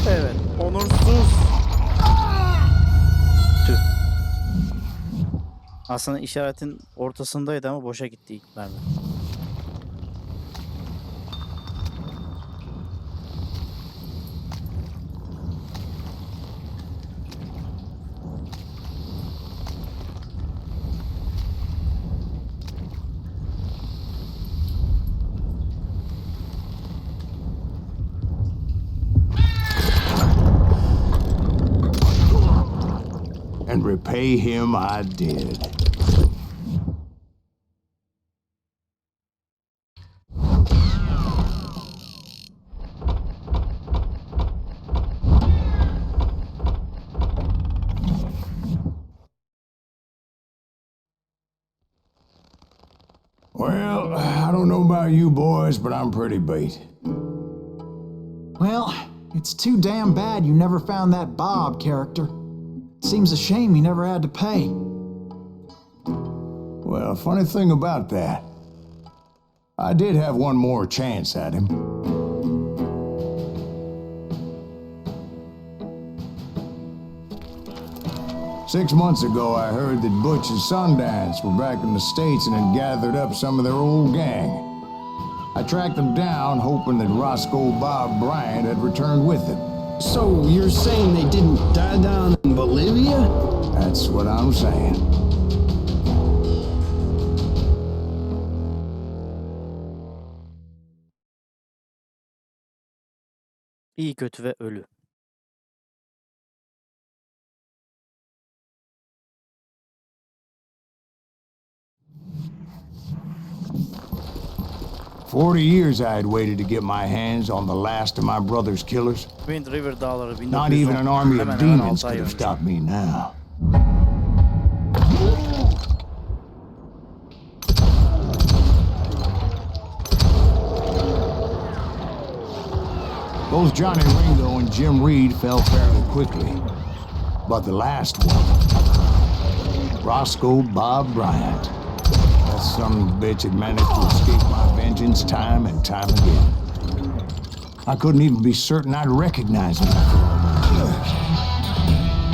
Evet, onursuz. Tüh. Aslında işaretin ortasındaydı ama boşa gitti ilk mermi. And repay him I did. Well, I don't know about you boys, but I'm pretty beat. Well, it's too damn bad you never found that Bob character. Seems a shame he never had to pay. Well, funny thing about that, I did have one more chance at him. Six months ago, I heard that Butch and Sundance were back in the States and had gathered up some of their old gang. I tracked them down, hoping that Roscoe Bob Bryant had returned with them. So you're saying they didn't die down in Bolivia? That's what I'm saying. İyi, kötü ve ölü. "40 years I had waited to get my hands on the last of my brother's killers. Wind River Dağları 1910. Not even an army Hemen of hemen demons 6 ay could have önce. stopped me now. Both Johnny Ringo and Jim Reed fell fairly quickly. But the last one, Roscoe Bob Bryant, that son of a bitch had managed to escape my vengeance time and time again. I couldn't even be certain I'd recognize him.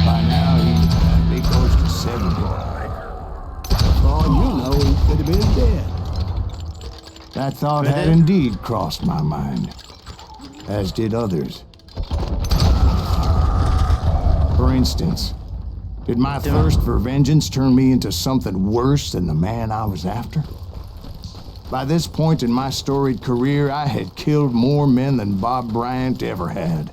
By now, he'd be close to 70. For all you know, he could have been dead. That thought had indeed crossed my mind, as did others. For instance, did my thirst for vengeance turn me into something worse than the man I was after? By this point in my storied career, I had killed more men than Bob Bryant ever had.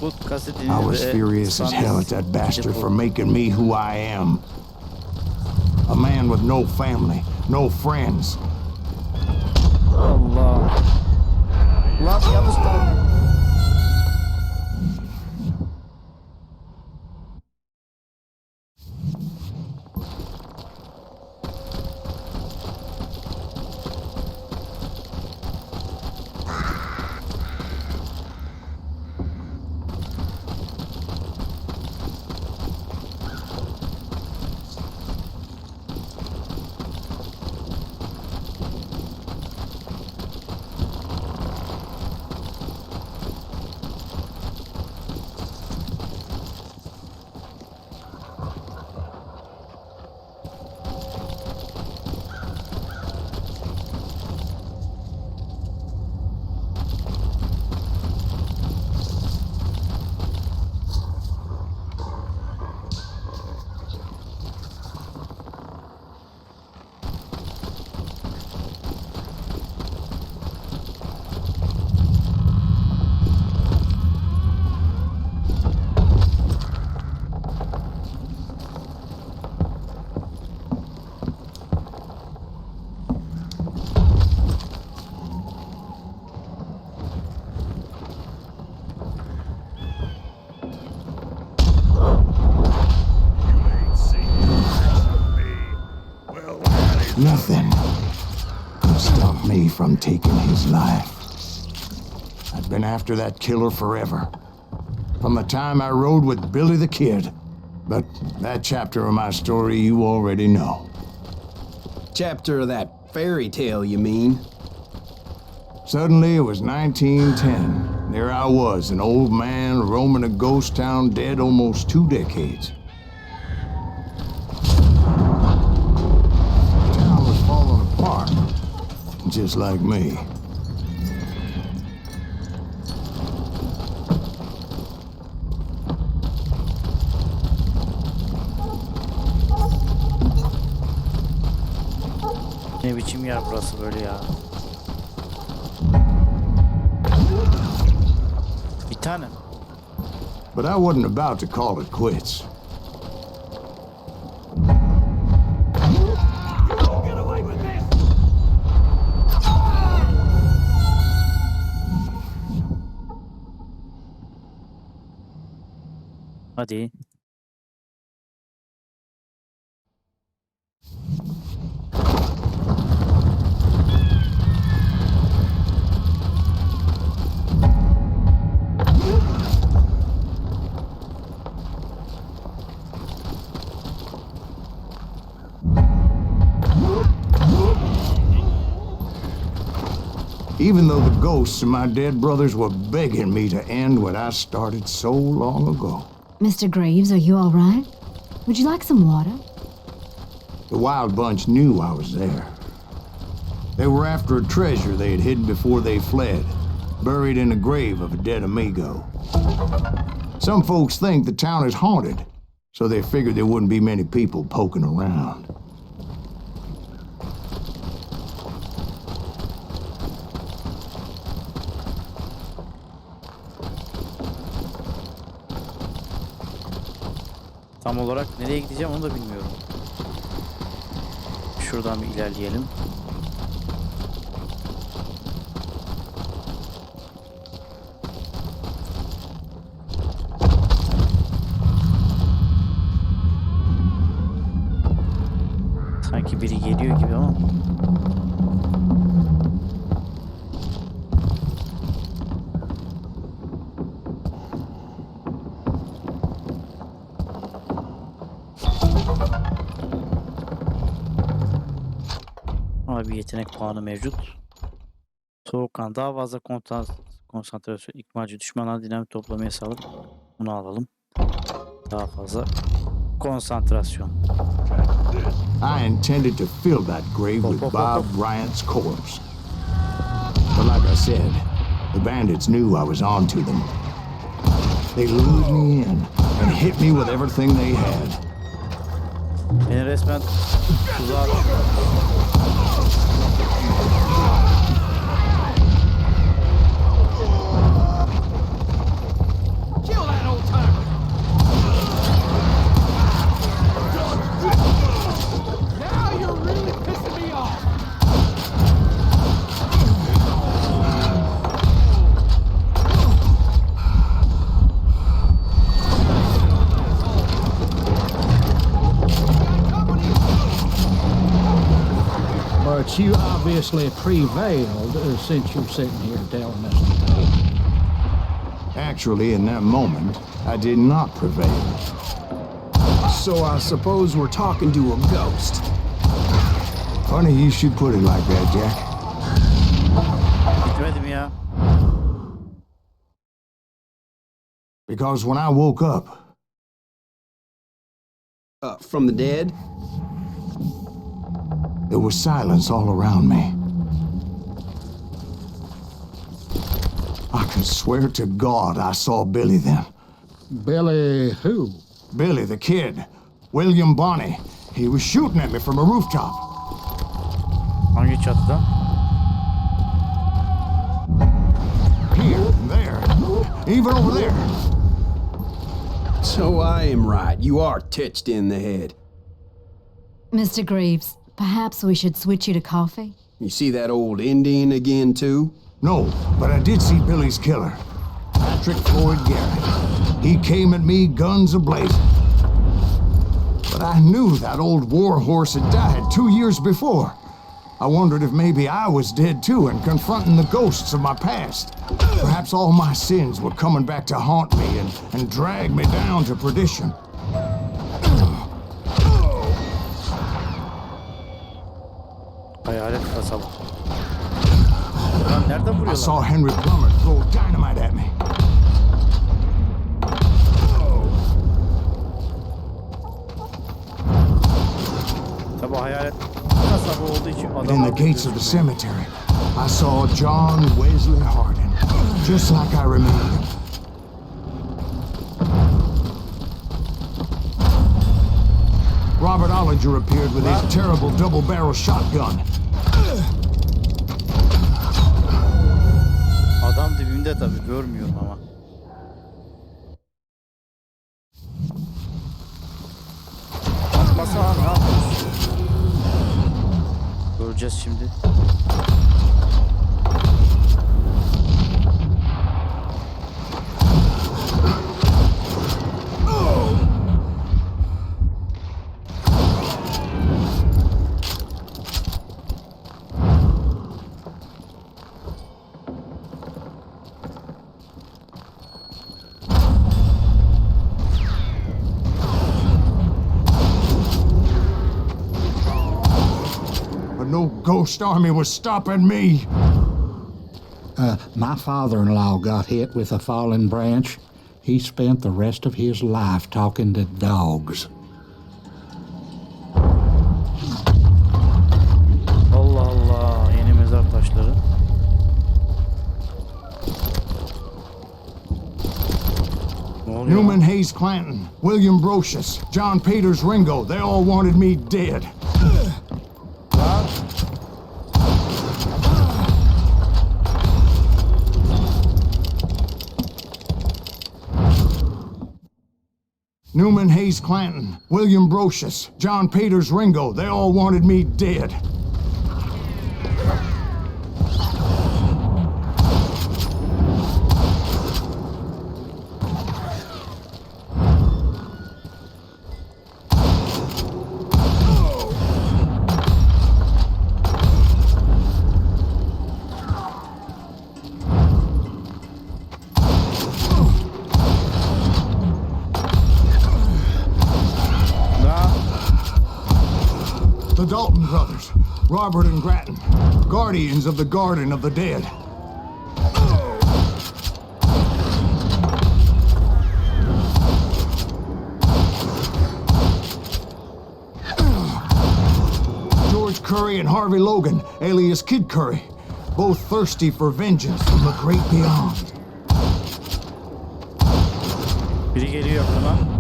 Bu kasetini I was ve furious as hell at that bastard for making me who I am. A man with no family, no friends. Allah. Lan yanlış taraf. Nothing could stop me from taking his life. I've been after that killer forever. From the time I rode with Billy the Kid. But that chapter of my story you already know. Chapter of that fairy tale, you mean? Suddenly it was 1910. There I was, an old man roaming a ghost town dead almost 2 decades. Just like me. Ne biçim yer burası böyle ya? Bir tane. But I wasn't about to call it quits. Hadi. Even though the ghosts of my dead brothers were begging me to end what I started so long ago. Mr. Graves, are you all right? Would you like some water? The Wild Bunch knew I was there. They were after a treasure they had hidden before they fled, buried in the grave of a dead amigo. Some folks think the town is haunted, so they figured there wouldn't be many people poking around. Tam olarak nereye gideceğim onu da bilmiyorum. Şuradan bir ilerleyelim. Sanki biri geliyor gibi ama. Bir yetenek puanı mevcut. Soğukkan daha fazla konsantrasyon ikmalci düşmanlar dinamik toplamayı sağlar. Bunu alalım. Daha fazla konsantrasyon. I intended to fill that grave with Bob Bryant's corpse. But like I said, the bandits knew I was on to them. They lured me in and hit me with everything they had. Beni resmen tuzağa But you obviously prevailed since you're sitting here telling us today. Actually, in that moment, I did not prevail. So I suppose we're talking to a ghost. Funny you should put it like that, Jack. Gitmedim ya. Because when I woke up, From the dead? there was silence all around me. I could swear to God I saw Billy then. Billy who? Billy, the kid. William Bonney. He was shooting at me from a rooftop. Hangi çatıda? Here and there. Even over there. So I am right. You are touched in the head. Mr. Greaves, perhaps we should switch you to coffee? You see that old Indian again, too? No, but I did see Billy's killer. Patrick Floyd Garrett. He came at me guns a-blazing. But I knew that old war horse had died 2 years before. I wondered if maybe I was dead too and confronting the ghosts of my past. Perhaps all my sins were coming back to haunt me and drag me down to perdition. Hayalet kasaba. Lan nereden I vuruyorlar? saw Henry Plummer throw dynamite at me. Tabi hayalet kasaba olduğu için In adamlar the gates of the cemetery, I saw John Wesley Hardin, just like I remembered him. Robert Ollinger appeared with his terrible double-barrel shotgun. Adam dibimde tabi görmüyorum ama. Atmasana ne yapıyorsun? Göreceğiz şimdi. But no ghost army was stopping me. My father-in-law got hit with a fallen branch. He spent the rest of his life talking to dogs. Allah Allah, yeni mezar taşları. Ne oluyor? Newman Hayes Clanton, William Brocious, John Peters Ringo, they all wanted me dead. Lan. Newman Hayes Clanton, William Brocious, John Peters Ringo, they all wanted me dead. The Dalton brothers, Robert and Grattan, guardians of the Garden of the Dead. George Curry and Harvey Logan, alias Kid Curry, both thirsty for vengeance from the great beyond. Biri geliyor yakına.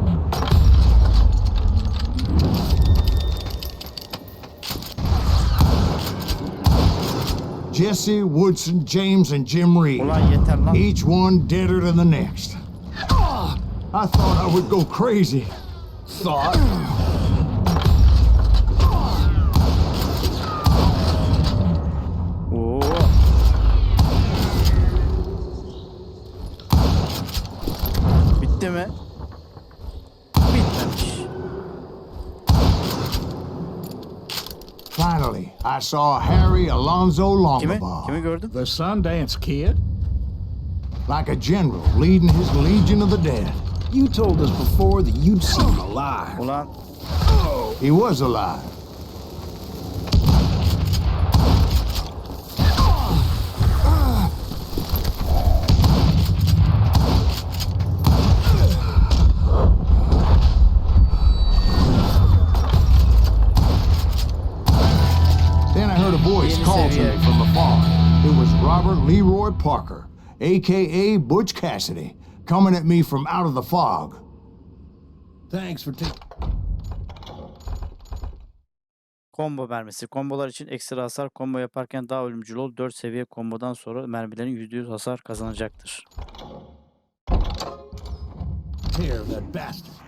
Jesse, Woodson, James, and Jim Reed. Ulan yeter lan. Each one deader than the next. I thought I would go crazy. Thought? Oo. Bitti mi? Bitmemiş. Finally, Finally, I saw Harry Alonzo Kimi? Longabaugh, Kimi gördün? The Sundance Kid? like a general leading his legion of the dead. You told us before that you'd seen him alive. Ulan He was alive. Then I heard a voice Yeni call to seriye. me from afar. It was Robert Leroy Parker, a.k.a. Butch Cassidy, coming at me from out of the fog. Thanks for taking. combo mermisi. Kombolar için ekstra hasar. Combo yaparken daha ölümcül ol. 4 seviye kombodan sonra mermilerin %100 hasar kazanacaktır. Care of that bastard.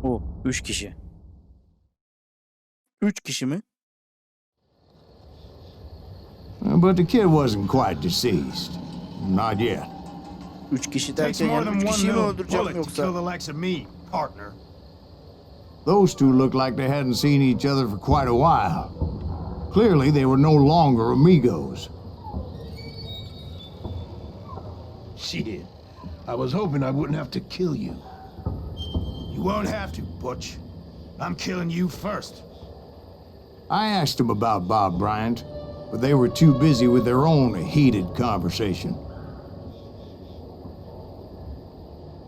O 3 kişi. 3 kişi mi? But the kid wasn't quite deceased. Not yet. 3 kişi Takes derken more yani than 3 one kişiyi mi little öldüreceğim bullet to yoksa? kill the likes of me, partner. Those two looked like they hadn't seen each other for quite a while. Clearly, they were no longer amigos. Shit. I was hoping I wouldn't have to kill you. You won't have to, Butch. I'm killing you first. I asked them about Bob Bryant, but they were too busy with their own heated conversation.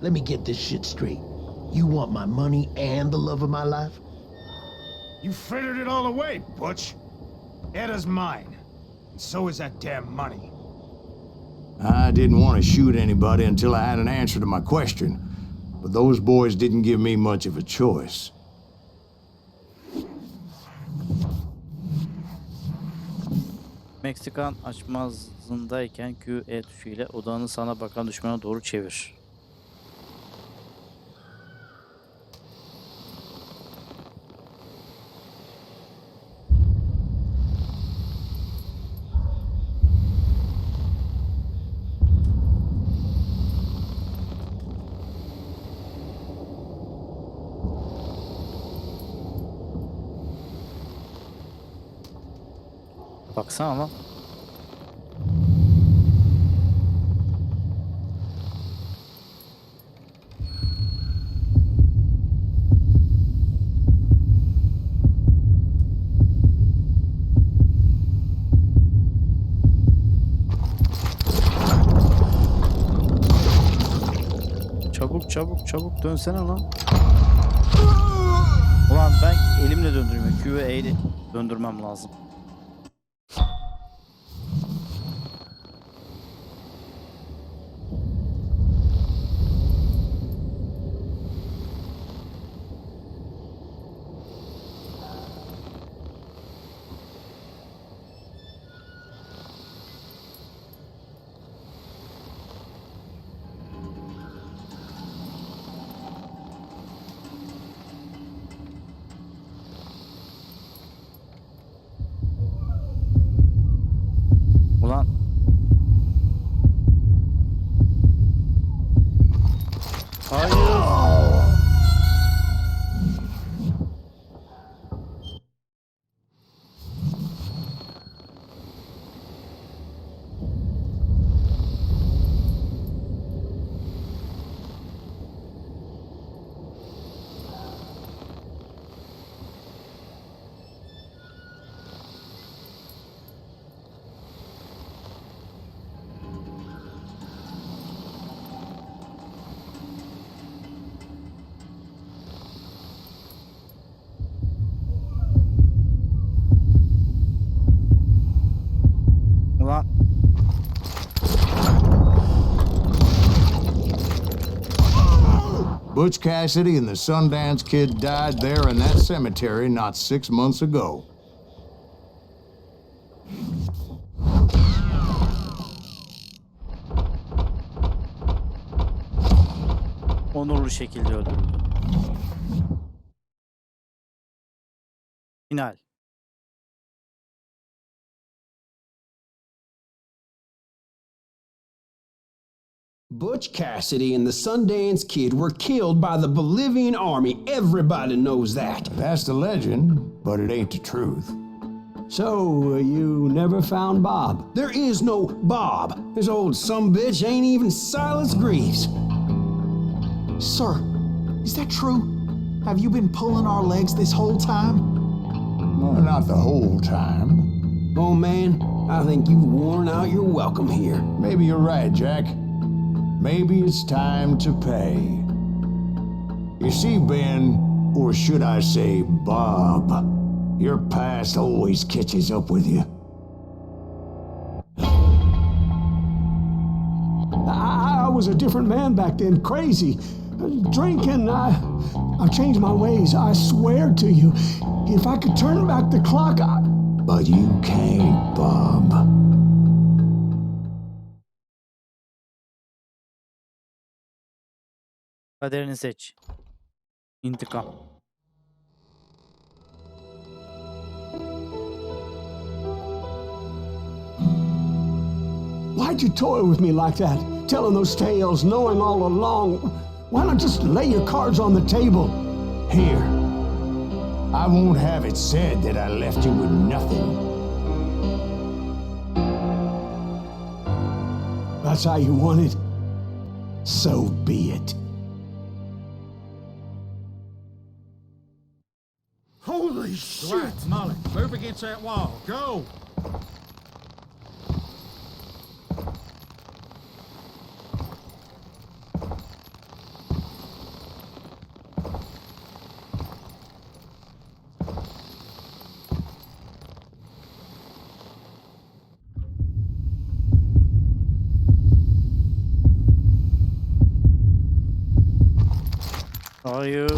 Let me get this shit straight. You want my money and the love of my life? You frittered it all away, Butch. Eda's mine. And so is that damn money. I didn't want to shoot anybody until I had an answer to my question, but those boys didn't give me much of a choice. Meksikan açmazındayken Q, E tuşu ile odağını sana bakan düşmana doğru çevir. Baksana lan. Çabuk çabuk çabuk dönsene lan. Ulan ben elimle döndürüyorum. Q ve E ile döndürmem lazım. Ulan. Hayır. Ulan. Butch Cassidy and the Sundance Kid died there in that cemetery not 6 months ago. onurlu şekilde öldürüldü. Final. Butch Cassidy and the Sundance Kid were killed by the Bolivian army. Everybody knows that. That's the legend, but it ain't the truth. So, you never found Bob? There is no Bob. This old sumbitch ain't even Silas Greaves. Sir, is that true? Have you been pulling our legs this whole time? Well, not the whole time. Oh man, I think you've worn out your welcome here. Maybe you're right, Jack. Maybe it's time to pay. You see, Ben, or should I say Bob, your past always catches up with you. I was a different man back then, crazy. Drinking, I've changed my ways, I swear to you. If I could turn back the clock, But you can't, Bob. Kaderini seç. İntikam. Why'd you toy with me like that? Telling those tales, knowing all along. Why not just lay your cards on the table? Here. I won't have it said that I left you with nothing. That's how you want it. So be it. Holy shit! Molly, move against that wall. Go! Hayır.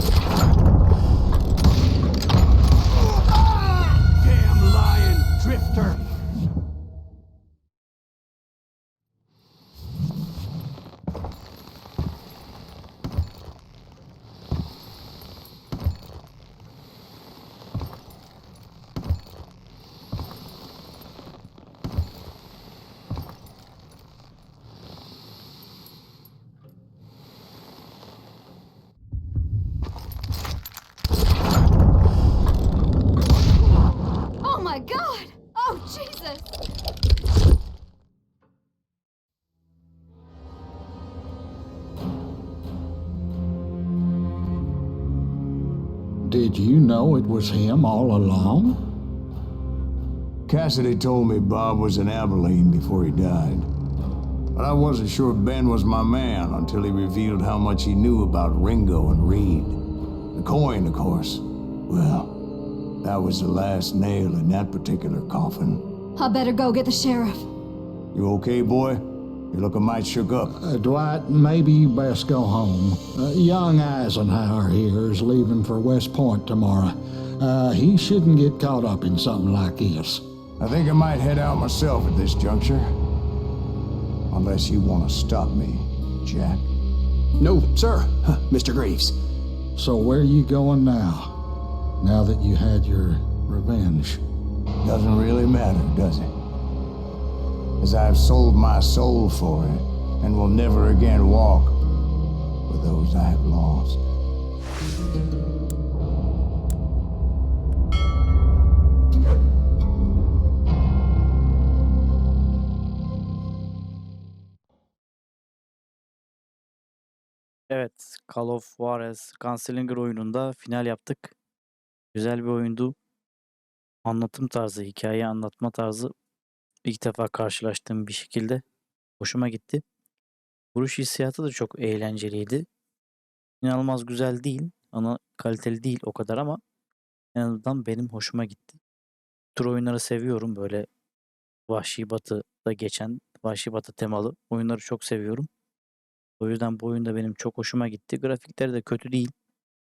Damn lying drifter. Oh my god! Oh Jesus! Did you know it was him all along? Cassidy told me Bob was in Abilene before he died. But I wasn't sure Ben was my man until he revealed how much he knew about Ringo and Reed. The coin, of course. Well, that was the last nail in that particular coffin. I better go get the sheriff. You okay, boy? You're looking mighty shook up. Dwight, maybe you best go home. Young Eisenhower here is leaving for West Point tomorrow. He shouldn't get caught up in something like this. I think I might head out myself at this juncture. Unless you want to stop me, Jack. No, sir, Mr. Greaves. So where are you going now? Now that you had your revenge? Doesn't really matter, does it? As I've sold my soul for it, and will never again walk with those I have lost. Evet. Call of Juarez Gunslinger oyununda final yaptık. Güzel bir oyundu. Anlatım tarzı, hikaye anlatma tarzı ilk defa karşılaştığım bir şekilde hoşuma gitti. Vuruş hissiyatı da çok eğlenceliydi. İnanılmaz güzel değil, ama kaliteli değil o kadar, ama en azından benim hoşuma gitti. Bu tür oyunları seviyorum. Böyle Vahşi Batı'da geçen, Vahşi Batı temalı oyunları çok seviyorum. O yüzden bu oyun da benim çok hoşuma gitti. Grafikleri de kötü değil,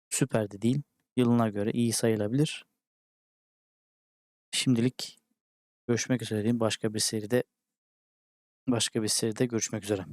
süper de değil. Yılına göre iyi sayılabilir. Şimdilik görüşmek üzere diyeyim. Başka bir seride görüşmek üzere.